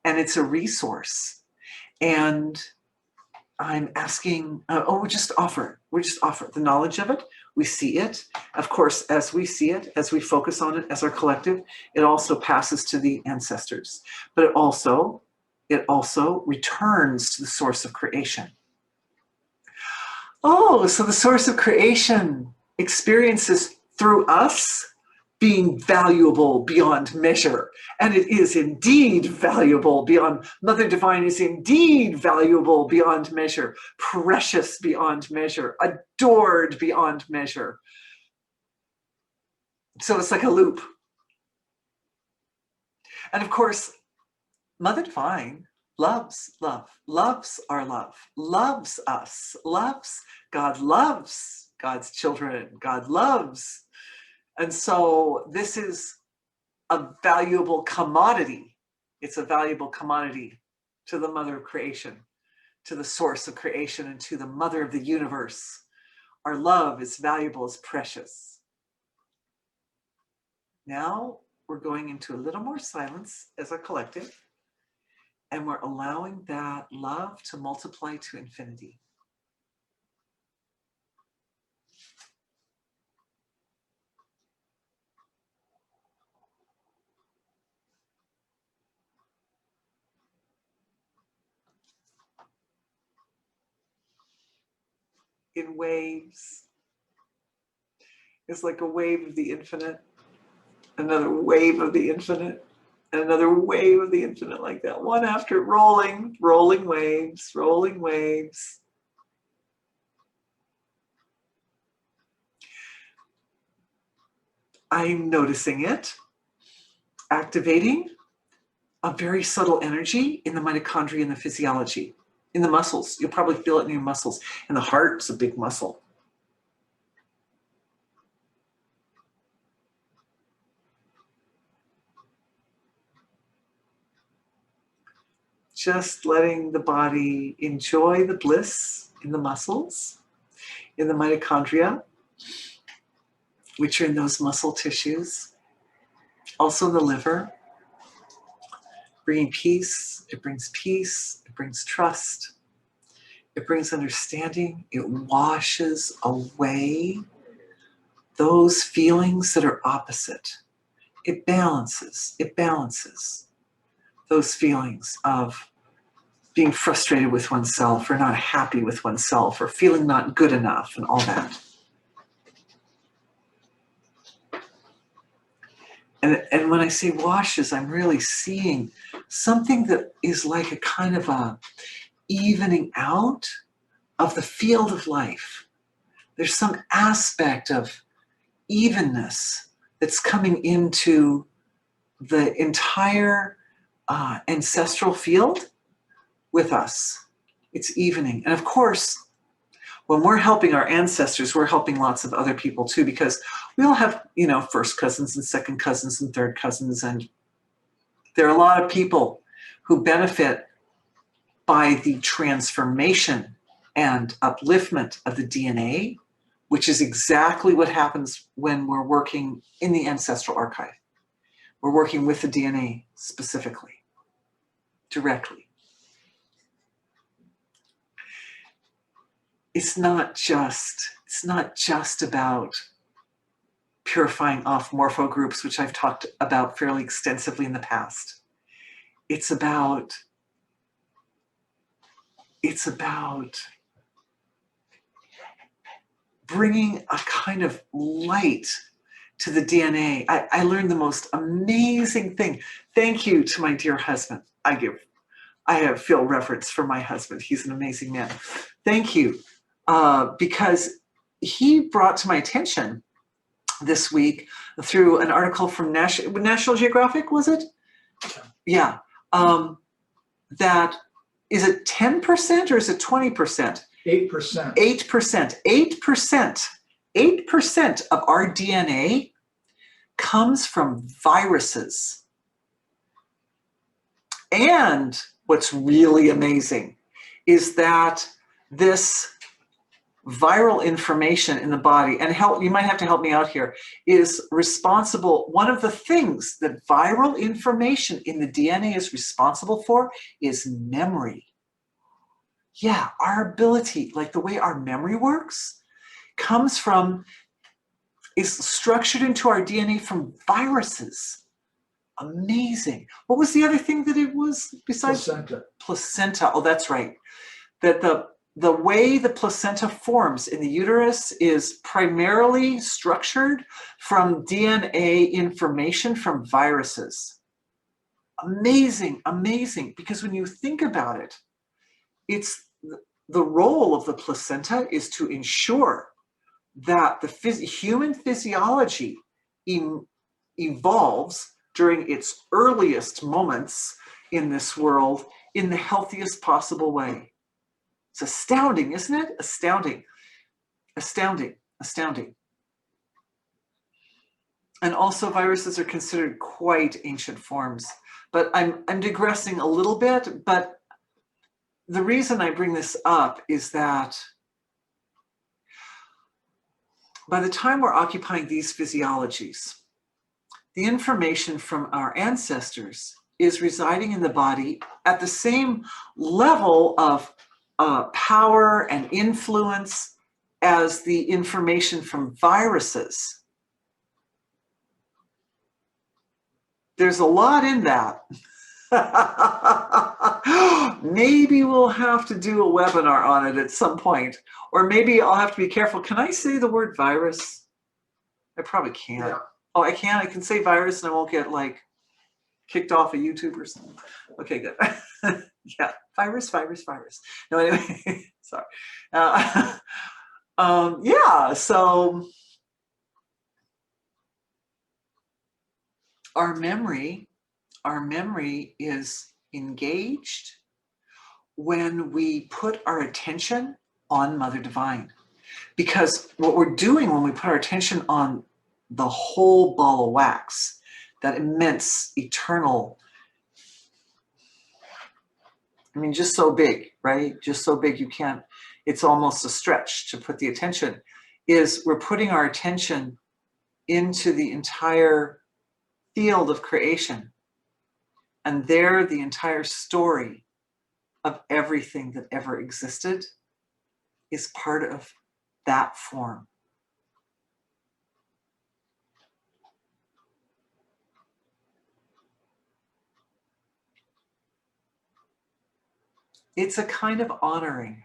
And it's a resource. And I'm asking, we just offer the knowledge of it. We see it. Of course, as we see it, as we focus on it as our collective, it also passes to the ancestors. But it also returns to the source of creation. Oh, so the source of creation experiences through us being valuable beyond measure. And it is indeed valuable beyond, Mother Divine is indeed valuable beyond measure, precious beyond measure, adored beyond measure. So it's like a loop. And of course, Mother Divine loves our love, loves us, loves God's children, God loves. And so this is a valuable commodity. It's a valuable commodity to the mother of creation, to the source of creation, and to the mother of the universe. Our love is valuable, is precious. Now we're going into a little more silence as a collective. And we're allowing that love to multiply to infinity. In waves. It's like a wave of the infinite, another wave of the infinite, and another wave of the infinite, like that. One after, rolling waves, rolling waves. I'm noticing it, activating a very subtle energy in the mitochondria and the physiology, in the muscles. You'll probably feel it in your muscles. And the heart's a big muscle. Just letting the body enjoy the bliss in the muscles, in the mitochondria, which are in those muscle tissues, also in the liver, bringing peace. It brings peace, it brings trust, it brings understanding, it washes away those feelings that are opposite. It balances those feelings of being frustrated with oneself or not happy with oneself or feeling not good enough and all that. And when I say washes, I'm really seeing something that is like a kind of a evening out of the field of life. There's some aspect of evenness that's coming into the entire ancestral field with us. It's evening. And of course, when we're helping our ancestors, we're helping lots of other people too, because we all have, first cousins and second cousins and third cousins. And there are a lot of people who benefit by the transformation and upliftment of the DNA, which is exactly what happens when we're working in the ancestral archive. We're working with the DNA specifically, directly. It's not just about purifying off morpho groups, which I've talked about fairly extensively in the past. It's about bringing a kind of light to the DNA. I learned the most amazing thing. Thank you to my dear husband. I feel reverence for my husband. He's an amazing man. Thank you. Because he brought to my attention this week through an article from National Geographic, was it? Yeah. That, is it 10% or is it 20%? 8%. 8%. 8% of our DNA comes from viruses. And what's really amazing is that this viral information in the body, and you might have to help me out here, is responsible. One of the things that viral information in the DNA is responsible for is memory. Yeah, our ability, like the way our memory works, is structured into our DNA from viruses. Amazing. What was the other thing that it was besides? Placenta. Oh, that's right. That the way the placenta forms in the uterus is primarily structured from DNA information from viruses. Amazing, amazing. Because when you think about it, it's the role of the placenta is to ensure that the human physiology evolves during its earliest moments in this world in the healthiest possible way. It's astounding, isn't it? Astounding. Astounding. Astounding. And also viruses are considered quite ancient forms. But I'm digressing a little bit, but the reason I bring this up is that by the time we're occupying these physiologies, the information from our ancestors is residing in the body at the same level of power and influence as the information from viruses. There's a lot in that. Maybe we'll have to do a webinar on it at some point, or maybe I'll have to be careful. Can I say the word virus? I probably can't. Yeah. Oh, I can. I can say virus and I won't get like kicked off of YouTube or something. Okay, good. Yeah, virus. No, anyway, sorry. Yeah, so our memory is engaged when we put our attention on Mother Divine. Because what we're doing when we put our attention on the whole ball of wax, that immense, eternal, I mean, just so big, right? Just so big you can't, it's almost a stretch to put the attention, is we're putting our attention into the entire field of creation. And there, the entire story of everything that ever existed is part of that form. It's a kind of honoring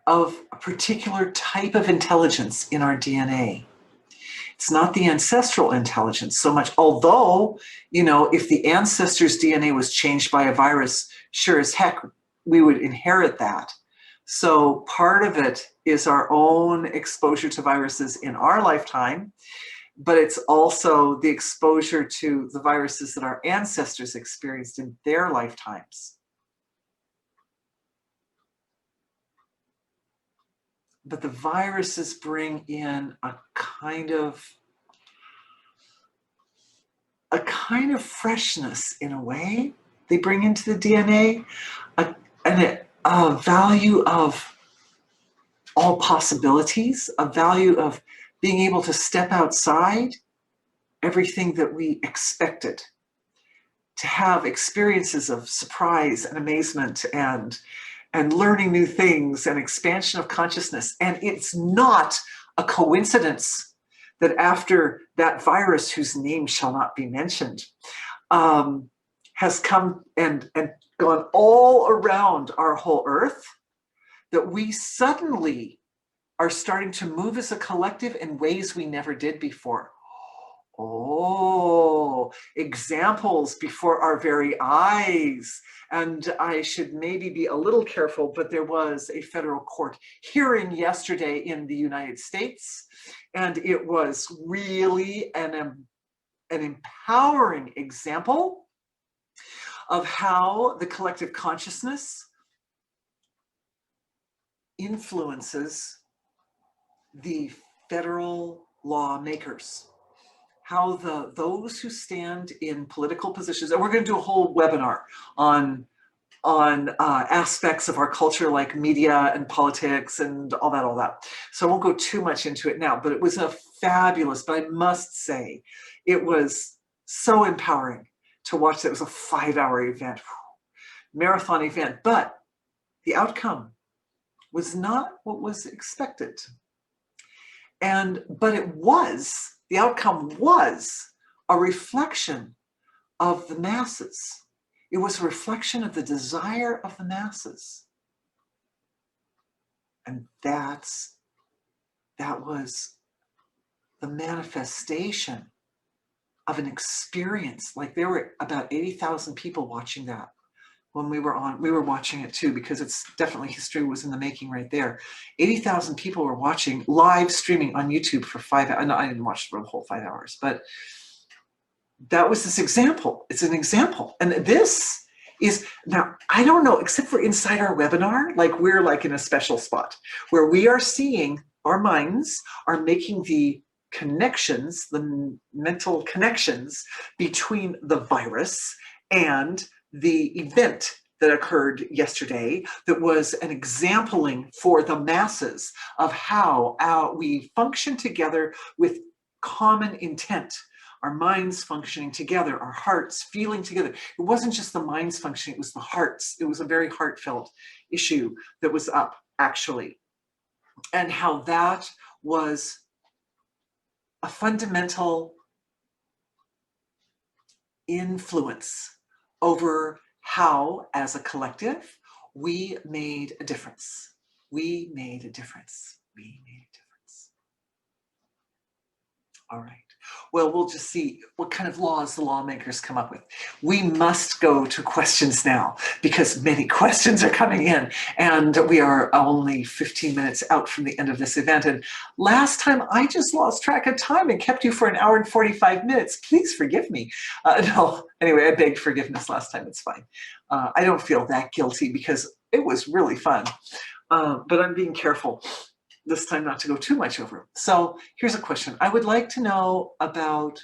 of a particular type of intelligence in our DNA. It's not the ancestral intelligence so much, although, you know, if the ancestors' DNA was changed by a virus, sure as heck, we would inherit that. So part of it is our own exposure to viruses in our lifetime, but it's also the exposure to the viruses that our ancestors experienced in their lifetimes. But the viruses bring in a kind of freshness in a way. They bring into the DNA a value of all possibilities, a value of being able to step outside everything that we expected, to have experiences of surprise and amazement and learning new things and expansion of consciousness. And it's not a coincidence that after that virus, whose name shall not be mentioned, has come and gone all around our whole earth, that we suddenly are starting to move as a collective in ways we never did before. Oh, examples before our very eyes. And I should maybe be a little careful, but there was a federal court hearing yesterday in the United States, and it was really an empowering example of how the collective consciousness influences the federal lawmakers. How those who stand in political positions, and we're going to do a whole webinar on aspects of our culture like media and politics and all that. So I won't go too much into it now, but it was a fabulous, but I must say, it was so empowering to watch that. It was a 5-hour event, marathon event, but the outcome was not what was expected. But the outcome was a reflection of the masses. It was a reflection of the desire of the masses. And that was the manifestation of an experience. Like, there were about 80,000 people watching that when we were watching it too, because it's definitely, history was in the making right there. 80,000 people were watching, live streaming on YouTube for 5 hours. No, I didn't watch for the whole 5 hours, but that was this example. It's an example. And this is, now, I don't know, except for inside our webinar, like, we're like in a special spot where we are seeing, our minds are making the connections, the mental connections between the virus and the event that occurred yesterday, that was an exempling for the masses of how we function together with common intent. Our minds functioning together, our hearts feeling together. It wasn't just the minds functioning, it was the hearts. It was a very heartfelt issue that was up, actually. And how that was a fundamental influence over how, as a collective, we made a difference. We made a difference. We made a difference. All right. Well, we'll just see what kind of laws the lawmakers come up with. We must go to questions now, because many questions are coming in, and we are only 15 minutes out from the end of this event. And last time I just lost track of time and kept you for 1 hour and 45 minutes. Please forgive me. No, anyway, I begged forgiveness last time. It's fine. I don't feel that guilty because it was really fun, but I'm being careful this time not to go too much over. So here's a question. I would like to know about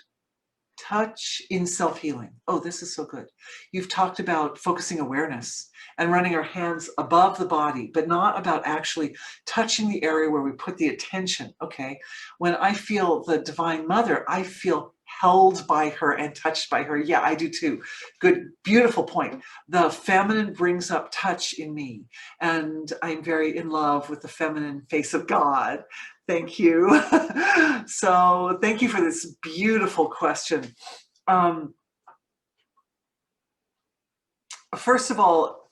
touch in self-healing. Oh, this is so good. You've talked about focusing awareness and running our hands above the body, but not about actually touching the area where we put the attention. Okay. When I feel the Divine Mother, I feel held by her and touched by her. Yeah, I do too. Good, beautiful point. The feminine brings up touch in me, and I'm very in love with the feminine face of God. Thank you. So thank you for this beautiful question. First of all,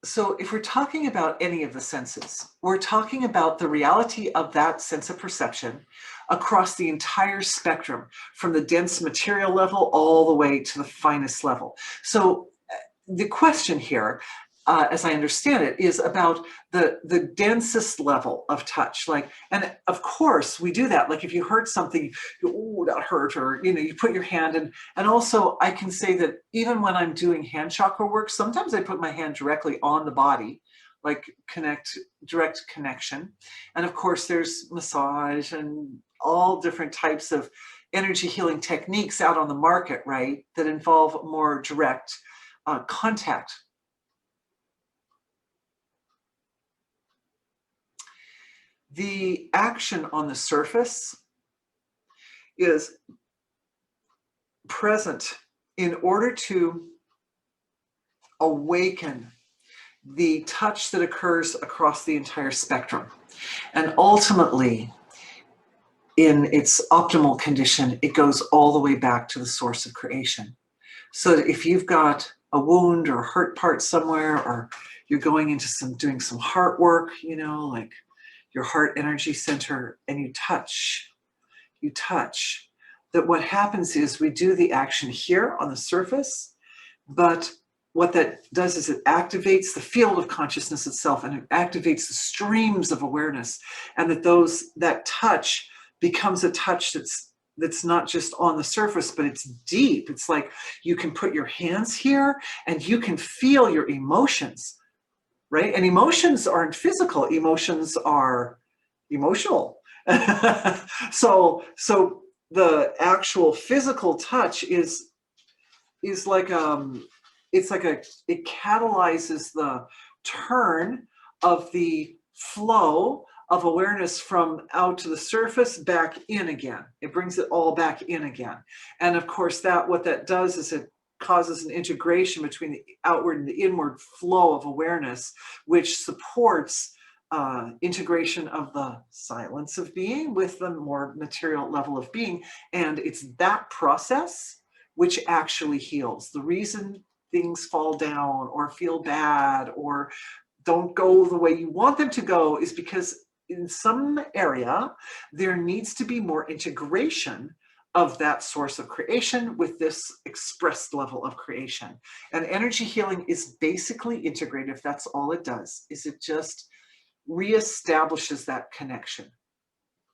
so if we're talking about any of the senses, we're talking about the reality of that sense of perception across the entire spectrum, from the dense material level all the way to the finest level. So the question here, as I understand it, is about the densest level of touch. Like, and of course we do that. Like, if you hurt something, oh, that hurt, or, you know, you put your hand in. And also I can say that even when I'm doing hand chakra work, sometimes I put my hand directly on the body, like direct connection. And of course there's massage and all different types of energy healing techniques out on the market, right, that involve more direct contact. The action on the surface is present in order to awaken the touch that occurs across the entire spectrum. And ultimately, in its optimal condition, it goes all the way back to the source of creation. So if you've got a wound or a hurt part somewhere, or, you're going into doing some heart work, you know, like your heart energy center, and you touch, that what happens is we do the action here on the surface, but what that does is it activates the field of consciousness itself, and it activates the streams of awareness, and that touch becomes a touch that's not just on the surface, but it's deep. It's like you can put your hands here and you can feel your emotions, right? And emotions aren't physical, emotions are emotional. So the actual physical touch is like it catalyzes the turn of the flow of awareness from out to the surface back in again. It brings it all back in again. And of course, what that does is it causes an integration between the outward and the inward flow of awareness, which supports integration of the silence of being with the more material level of being. And it's that process which actually heals. The reason things fall down or feel bad or don't go the way you want them to go is because in some area, there needs to be more integration of that source of creation with this expressed level of creation. And energy healing is basically integrative. That's all it does, is it just reestablishes that connection.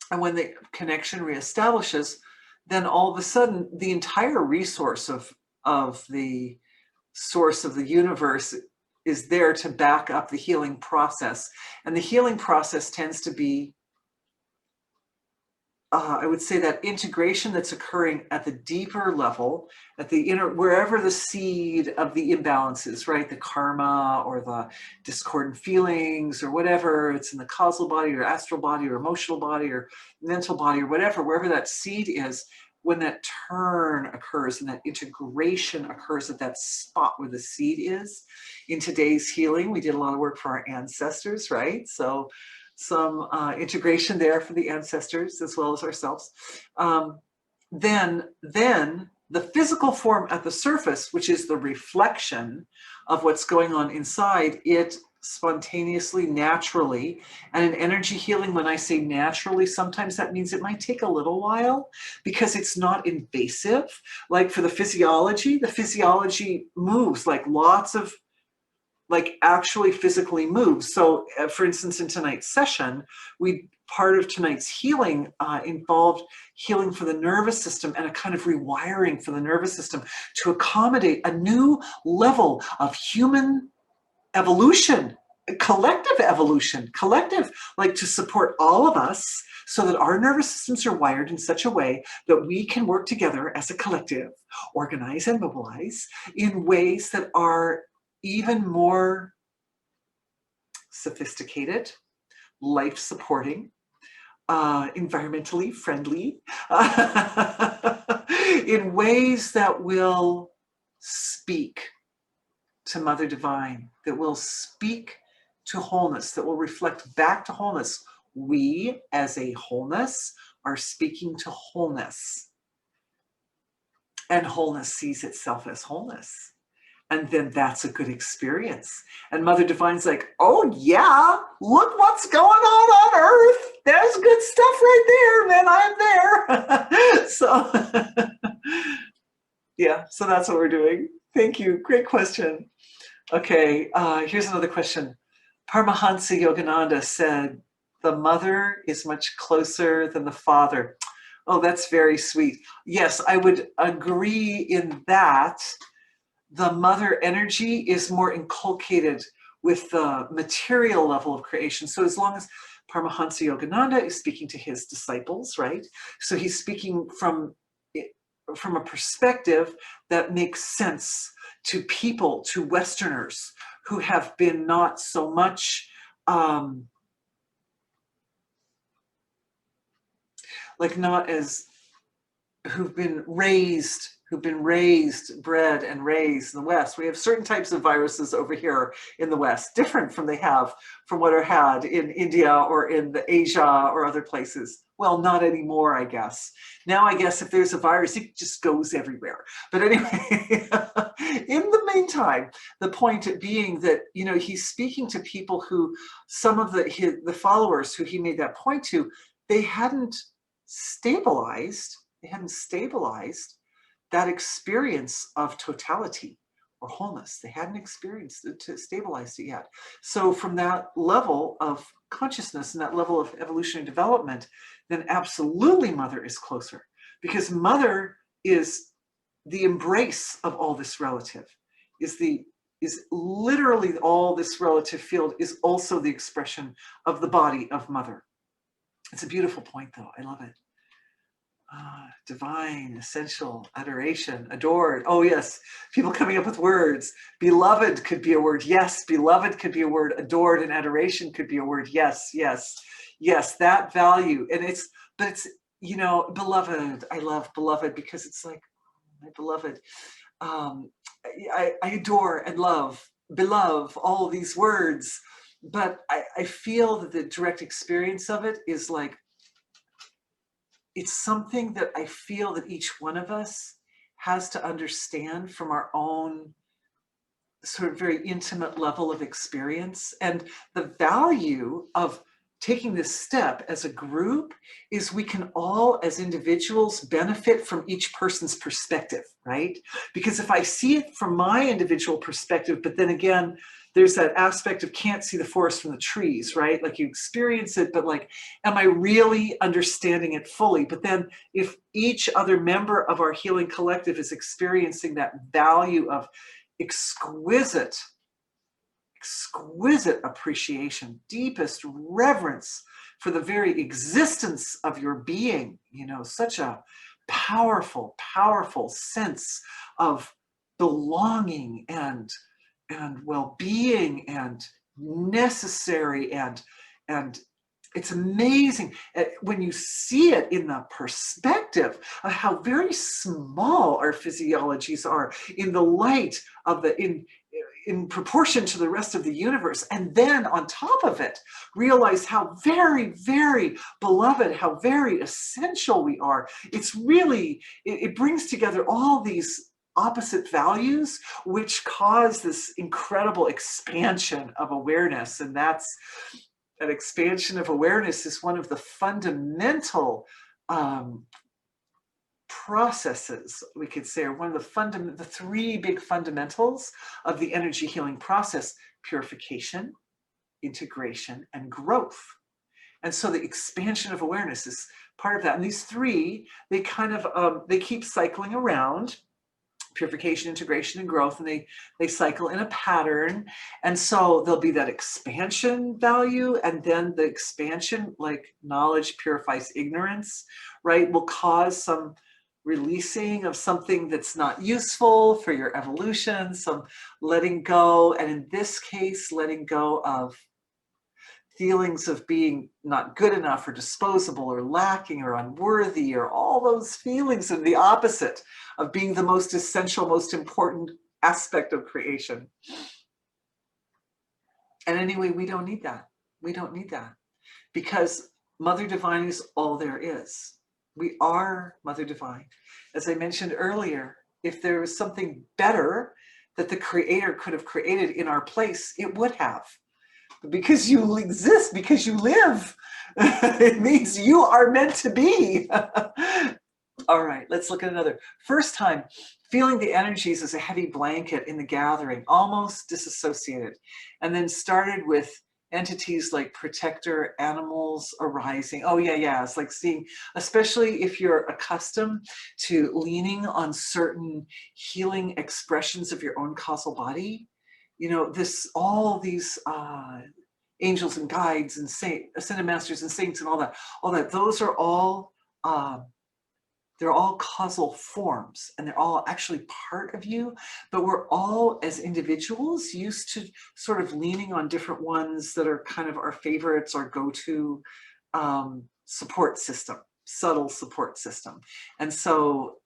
And when the connection reestablishes, then all of a sudden the entire resource of the source of the universe is there to back up the healing process. And the healing process tends to be, I would say, that integration that's occurring at the deeper level, at the inner, wherever the seed of the imbalance is, right? The karma or the discordant feelings or whatever, it's in the causal body or astral body or emotional body or mental body or whatever, wherever that seed is, when that turn occurs and that integration occurs at that spot where the seed is. In today's healing, we did a lot of work for our ancestors, right? So some integration there for the ancestors as well as ourselves. Then the physical form at the surface, which is the reflection of what's going on inside, it spontaneously, naturally, and in energy healing, when I say naturally, sometimes that means it might take a little while because it's not invasive. Like for the physiology moves, like lots of, like actually physically moves. So for instance, in tonight's session, part of tonight's healing involved healing for the nervous system and a kind of rewiring for the nervous system to accommodate a new level of human evolution, collective evolution, like to support all of us so that our nervous systems are wired in such a way that we can work together as a collective, organize and mobilize in ways that are even more sophisticated, life-supporting, environmentally friendly, in ways that will speak to Mother Divine, that will speak to wholeness, that will reflect back to wholeness. We, as a wholeness, are speaking to wholeness. And wholeness sees itself as wholeness. And then that's a good experience. And Mother Divine's like, oh yeah, look what's going on Earth. There's good stuff right there, man, I'm there. So, yeah, so that's what we're doing. Thank you, great question. Okay, here's another question. Paramahansa Yogananda said, the mother is much closer than the father. Oh, that's very sweet. Yes, I would agree in that. The mother energy is more inculcated with the material level of creation. So as long as Paramahansa Yogananda is speaking to his disciples, right? So he's speaking from a perspective that makes sense to people, to Westerners who have been not so much like not as who've been raised, bred and raised in the West. We have certain types of viruses over here in the West, different from what are had in India or in the Asia or other places. Well, not anymore, I guess. Now, I guess if there's a virus, it just goes everywhere. But anyway, in the meantime, the point being that, you know, he's speaking to people who, some of the followers who he made that point to, they hadn't stabilized that experience of totality or wholeness. They hadn't experienced it to stabilize it yet. So from that level of consciousness and that level of evolutionary development, then absolutely mother is closer, because mother is the embrace of all this relative, is literally all this relative field is also the expression of the body of mother. It's a beautiful point, though. I love it. Divine, essential, adoration, adored. Oh, yes. People coming up with words. Beloved could be a word. Yes. Beloved could be a word. Adored and adoration could be a word. Yes. Yes. Yes. That value. And it's, you know, beloved. I love beloved because it's like, my beloved. I adore and love, beloved, all these words. But I feel that the direct experience of it is like, it's something that I feel that each one of us has to understand from our own sort of very intimate level of experience. And the value of taking this step as a group is we can all, as individuals, benefit from each person's perspective, right? Because if I see it from my individual perspective, but then again, there's that aspect of can't see the forest from the trees, right? Like you experience it, but like, am I really understanding it fully? But then if each other member of our healing collective is experiencing that value of exquisite appreciation, deepest reverence for the very existence of your being, you know, such a powerful, powerful sense of belonging and well-being and necessary, and it's amazing when you see it in the perspective of how very small our physiologies are in the light of in proportion to the rest of the universe. And then on top of it, realize how very, very beloved, how very essential we are. It's really, it brings together all these opposite values, which cause this incredible expansion of awareness. And that expansion of awareness is one of the fundamental processes, we could say, are one of the three big fundamentals of the energy healing process: purification, integration, and growth. And so the expansion of awareness is part of that. And these three, they kind of, they keep cycling around: purification, integration, and growth, and they cycle in a pattern. And so there'll be that expansion value, and then the expansion, like knowledge purifies ignorance, right, will cause some releasing of something that's not useful for your evolution, some letting go, and in this case, letting go of feelings of being not good enough or disposable or lacking or unworthy, or all those feelings of the opposite of being the most essential, most important aspect of creation. And anyway, we don't need that. We don't need that, because Mother Divine is all there is. We are Mother Divine. As I mentioned earlier, if there was something better that the Creator could have created in our place, it would have. Because you exist, because you live, it means you are meant to be. All right, let's look at another. First time, feeling the energies as a heavy blanket in the gathering, almost disassociated, and then started with entities like protector animals arising. Oh yeah, it's like seeing, especially if you're accustomed to leaning on certain healing expressions of your own causal body, you know, all these angels and guides and ascended masters and saints and all that, those are all they're all causal forms, and they're all actually part of you, but we're all, as individuals, used to sort of leaning on different ones that are kind of our favorites, our go-to support system. subtle support system. And so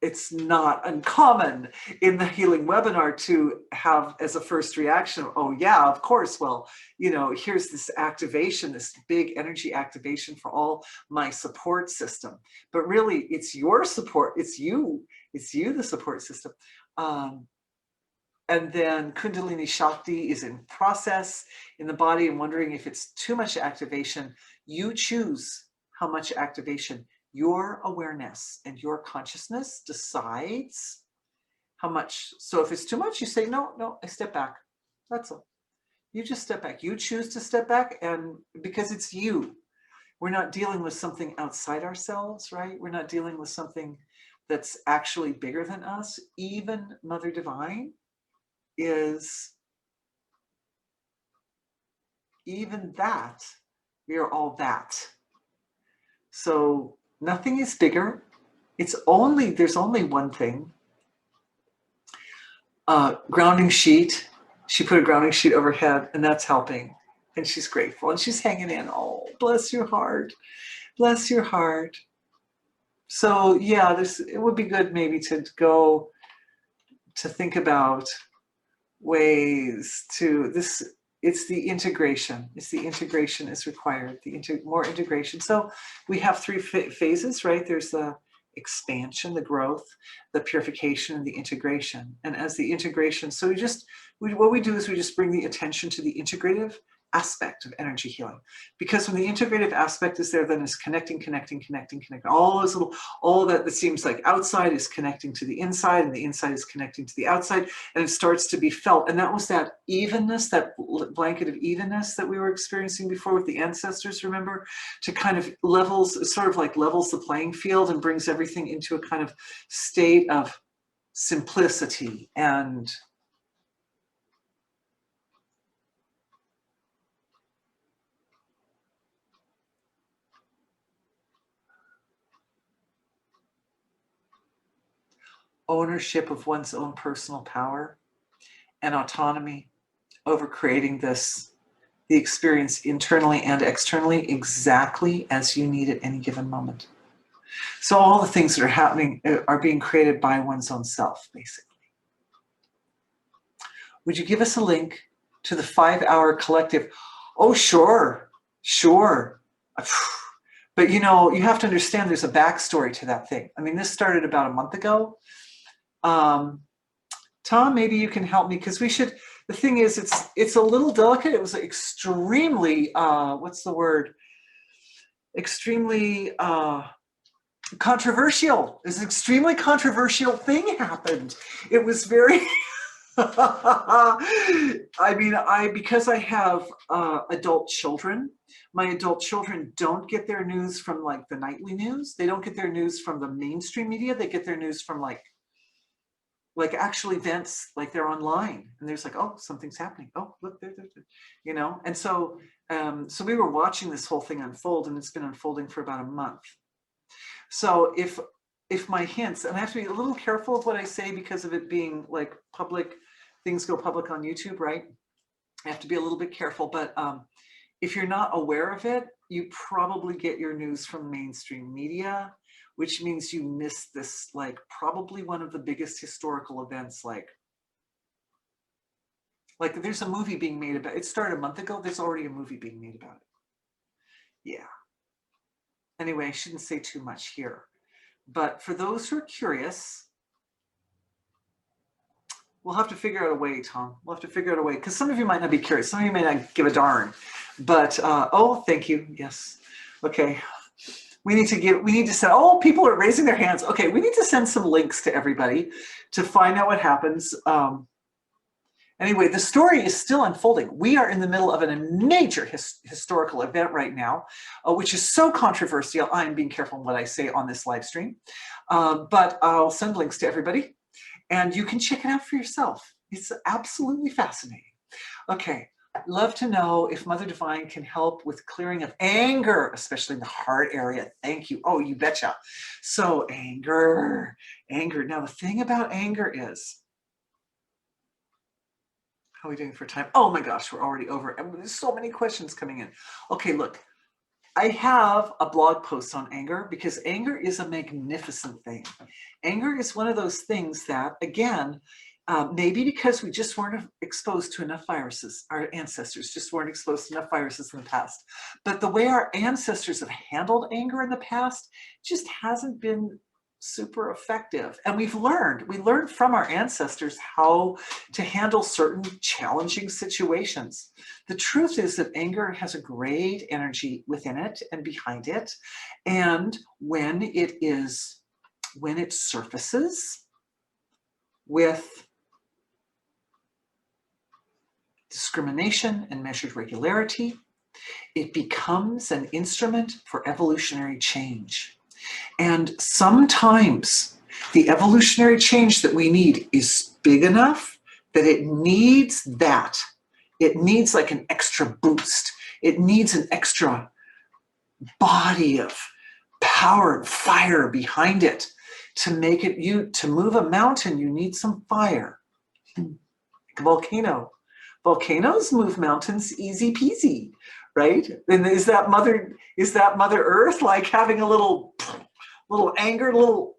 it's not uncommon in the healing webinar to have as a first reaction, oh yeah, of course, well, you know, here's this activation, this big energy activation for all my support system. But really, it's your support, it's you, the support system. And then Kundalini Shakti is in process in the body and wondering if it's too much activation. You choose how much activation. Your awareness and your consciousness decides how much. So if it's too much, you say, no, I step back. That's all. You just step back. You choose to step back, and because it's you. We're not dealing with something outside ourselves, right? We're not dealing with something that's actually bigger than us. Even Mother Divine is, even that, we are all that. So nothing is bigger. There's only one thing. Grounding sheet. She put a grounding sheet overhead, and that's helping. And she's grateful, and she's hanging in. Oh, bless your heart. Bless your heart. So yeah, it would be good maybe to go to think about ways to this. It's the integration. It's the integration is required. More integration. So we have three phases, right? There's the expansion, the growth, the purification, and the integration. And as the integration, so what we do is we just bring the attention to the integrative aspect of energy healing. Because when the integrative aspect is there, then it's connecting. All that seems like outside is connecting to the inside, and the inside is connecting to the outside, and it starts to be felt. And that was that evenness, that blanket of evenness that we were experiencing before with the ancestors, remember? To kind of levels the playing field and brings everything into a kind of state of simplicity and ownership of one's own personal power and autonomy over creating the experience internally and externally exactly as you need at any given moment. So all the things that are happening are being created by one's own self, basically. Would you give us a link to the 5-hour collective? Oh, sure. But you know, you have to understand there's a backstory to that thing. I mean, this started about a month ago. Tom, maybe you can help me, because the thing is, it's a little delicate. It was extremely, what's the word? Extremely controversial. This extremely controversial thing happened. It was very, I mean, because I have adult children, my adult children don't get their news from like the nightly news. They don't get their news from the mainstream media. They get their news from like actual events, like they're online, and there's like, oh, something's happening. Oh, look, there, you know. And so, so we were watching this whole thing unfold, and it's been unfolding for about a month. So if my hints, and I have to be a little careful of what I say because of it being like public, things go public on YouTube, right? I have to be a little bit careful, but if you're not aware of it, you probably get your news from mainstream media, which means you miss this, like probably one of the biggest historical events, like there's a movie being made about it. It started a month ago. There's already a movie being made about it. Yeah. Anyway, I shouldn't say too much here. But for those who are curious, we'll have to figure out a way, Tom. We'll have to figure out a way, because some of you might not be curious. Some of you may not give a darn. But, oh, thank you. Yes. Okay. We need to send, oh, people are raising their hands. Okay, we need to send some links to everybody to find out what happens. Anyway, the story is still unfolding. We are in the middle of a major historical event right now, which is so controversial. I'm being careful what I say on this live stream, but I'll send links to everybody, and you can check it out for yourself. It's absolutely fascinating. Okay. Love to know if Mother Divine can help with clearing of anger, especially in the heart area. Thank you. Oh, you betcha. So anger. Now the thing about anger is, how are we doing for time? Oh my gosh, we're already over. And there's so many questions coming in. Okay, look, I have a blog post on anger because anger is a magnificent thing. Anger is one of those things that, again, maybe because we just weren't exposed to enough viruses, our ancestors just weren't exposed to enough viruses in the past. But the way our ancestors have handled anger in the past just hasn't been super effective. And we learned from our ancestors how to handle certain challenging situations. The truth is that anger has a great energy within it and behind it. And when it surfaces with discrimination and measured regularity, it becomes an instrument for evolutionary change. And sometimes the evolutionary change that we need is big enough that it needs that. It needs like an extra boost. It needs an extra body of power and fire behind it to make it. To move a mountain, you need some fire. Like a volcano. Volcanoes move mountains easy peasy, right? And is that Mother Earth like having a little anger, little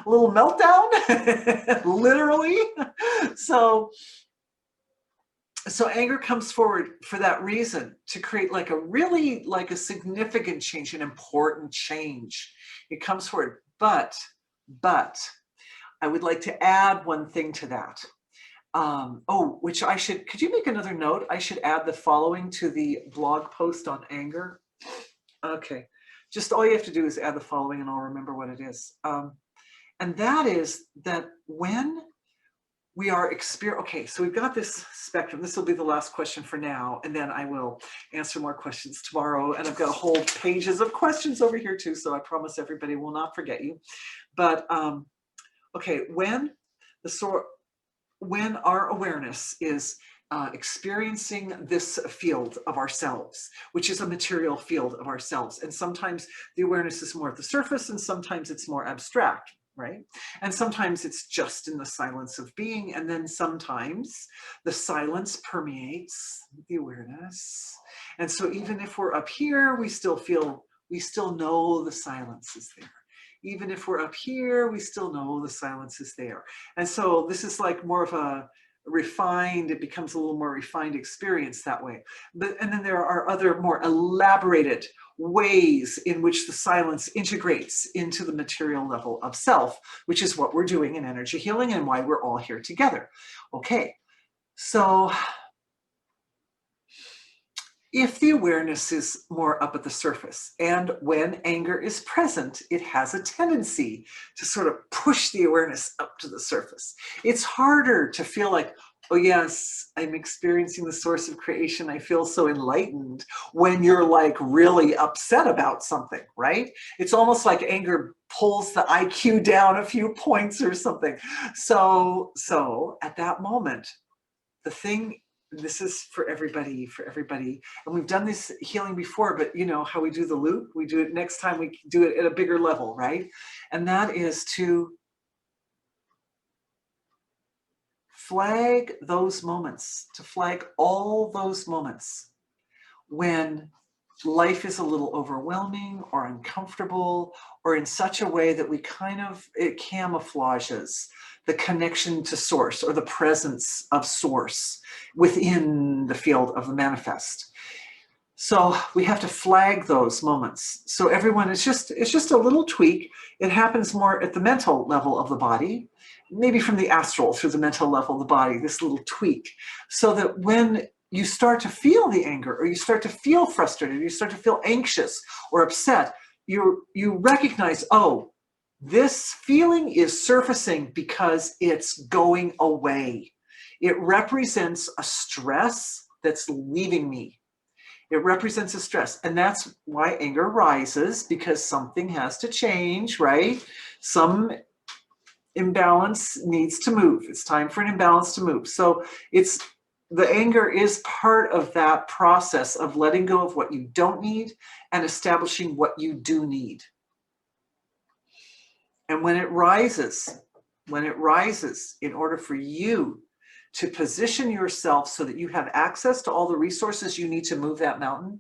meltdown, literally? So anger comes forward for that reason, to create like a significant change, an important change. It comes forward, but I would like to add one thing to that. Could you make another note? I should add the following to the blog post on anger. Okay, just all you have to do is add the following and I'll remember what it is. And that is that when we are okay, so we've got this spectrum. This will be the last question for now, and then I will answer more questions tomorrow. And I've got whole pages of questions over here too, so I promise everybody will not forget you. But okay, when our awareness is experiencing this field of ourselves, which is a material field of ourselves, and sometimes the awareness is more at the surface and sometimes it's more abstract, right? And sometimes it's just in the silence of being, and then sometimes the silence permeates the awareness. And so even if we're up here, we still know the silence is there. Even if we're up here, we still know the silence is there. And so this is like more of a it becomes a little more refined experience that way. And then there are other more elaborated ways in which the silence integrates into the material level of self, which is what we're doing in energy healing and why we're all here together. Okay, so if the awareness is more up at the surface, and when anger is present, it has a tendency to sort of push the awareness up to the surface. It's harder to feel like, oh yes, I'm experiencing the source of creation. I feel so enlightened, when you're like really upset about something, right? It's almost like anger pulls the IQ down a few points or something. So at that moment, this is for everybody, and we've done this healing before, but you know how we do the loop, we do it next time, we do it at a bigger level, right? And that is to flag those moments, to flag all those moments when life is a little overwhelming or uncomfortable, or in such a way that it camouflages the connection to source or the presence of source within the field of the manifest. So we have to flag those moments. So everyone, it's just a little tweak. It happens more at the mental level of the body, maybe from the astral through the mental level of the body, this little tweak, so that when you start to feel the anger, or you start to feel frustrated, or you start to feel anxious or upset, you recognize, oh, this feeling is surfacing because it's going away. It represents a stress that's leaving me. It represents a stress. And that's why anger rises, because something has to change, right? Some imbalance needs to move. It's time for an imbalance to move. So the anger is part of that process of letting go of what you don't need and establishing what you do need. And when it rises, in order for you to position yourself so that you have access to all the resources you need to move that mountain,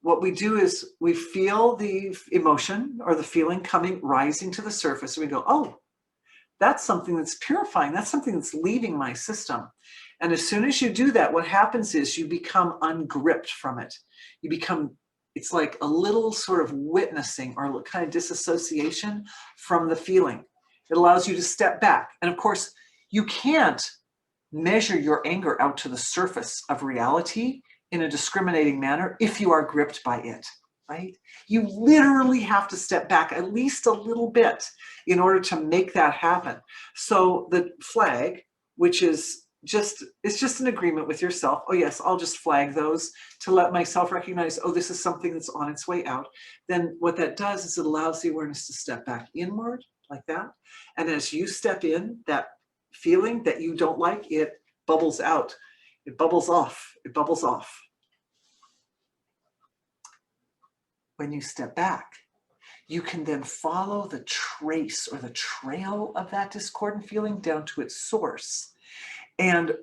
what we do is we feel the emotion or the feeling rising to the surface, and we go, oh, that's something that's purifying. That's something that's leaving my system. And as soon as you do that, what happens is you become ungripped from it. You become, it's like a little sort of witnessing or kind of disassociation from the feeling. It allows you to step back. And of course, you can't measure your anger out to the surface of reality in a discriminating manner if you are gripped by it, right? You literally have to step back at least a little bit in order to make that happen. So the flag, which is it's just an agreement with yourself. Oh yes, I'll just flag those to let myself recognize, oh, this is something that's on its way out. Then what that does is it allows the awareness to step back inward like that. And as you step in, that feeling that you don't like, it bubbles out. It bubbles off. It bubbles off. When you step back, you can then follow the trace or the trail of that discordant feeling down to its source. And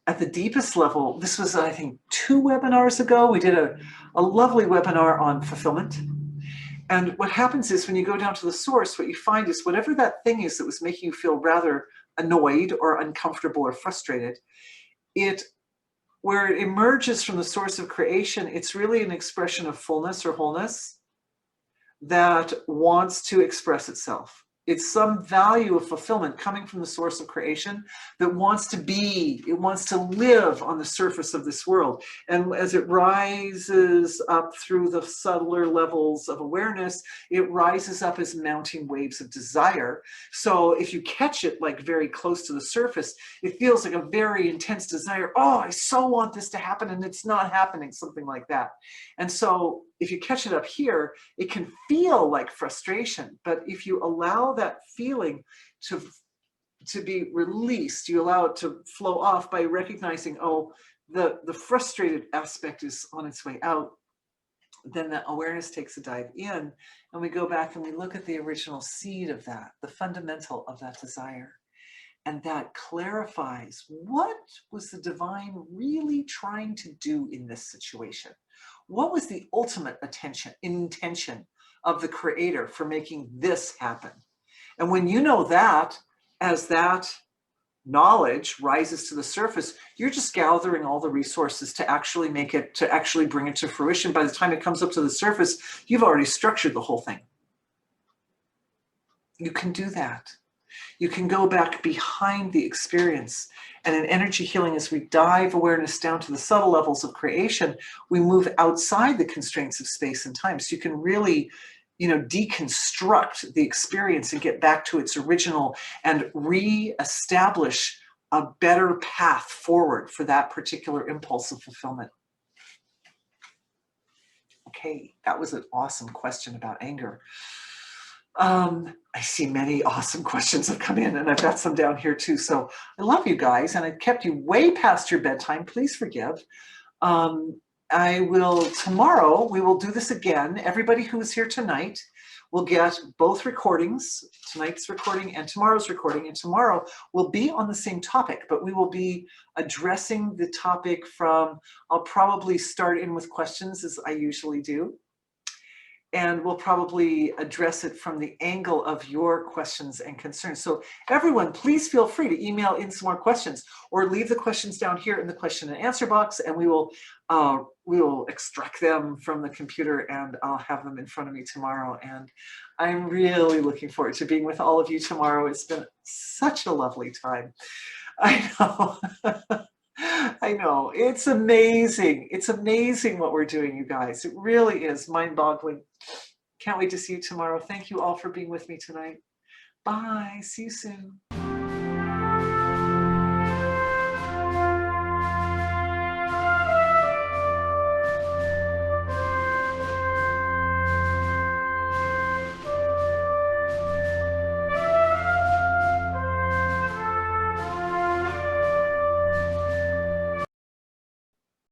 at the deepest level, this was, I think, 2 webinars ago, we did a lovely webinar on fulfillment. And what happens is when you go down to the source, what you find is whatever that thing is that was making you feel rather annoyed or uncomfortable or frustrated, where it emerges from the source of creation, it's really an expression of fullness or wholeness that wants to express itself. It's some value of fulfillment coming from the source of creation that wants to be, it wants to live on the surface of this world. And as it rises up through the subtler levels of awareness, it rises up as mounting waves of desire. So if you catch it like very close to the surface, it feels like a very intense desire. Oh, I so want this to happen and it's not happening, something like that. And so if you catch it up here, it can feel like frustration, but if you allow that feeling to be released, you allow it to flow off by recognizing, oh, the frustrated aspect is on its way out, then the awareness takes a dive in, and we go back and we look at the original seed of that, the fundamental of that desire. And that clarifies what was the divine really trying to do in this situation? What was the ultimate intention of the creator for making this happen? And when you know that, as that knowledge rises to the surface, you're just gathering all the resources to actually bring it to fruition. By the time it comes up to the surface, you've already structured the whole thing. You can do that. You can go back behind the experience. And in energy healing, as we dive awareness down to the subtle levels of creation, we move outside the constraints of space and time. So you can really, deconstruct the experience and get back to its original and re-establish a better path forward for that particular impulse of fulfillment. Okay, that was an awesome question about anger. I see many awesome questions have come in, and I've got some down here too. So I love you guys, and I kept you way past your bedtime. Please forgive. Tomorrow, we will do this again. Everybody who is here tonight will get both recordings, tonight's recording and tomorrow's recording. And tomorrow will be on the same topic, but we will be addressing the topic I'll probably start in with questions as I usually do. And we'll probably address it from the angle of your questions and concerns. So everyone, please feel free to email in some more questions or leave the questions down here in the question and answer box, and we will extract them from the computer and I'll have them in front of me tomorrow. And I'm really looking forward to being with all of you tomorrow. It's been such a lovely time. I know. I know. It's amazing. It's amazing what we're doing, you guys. It really is mind-boggling. Can't wait to see you tomorrow. Thank you all for being with me tonight. Bye. See you soon.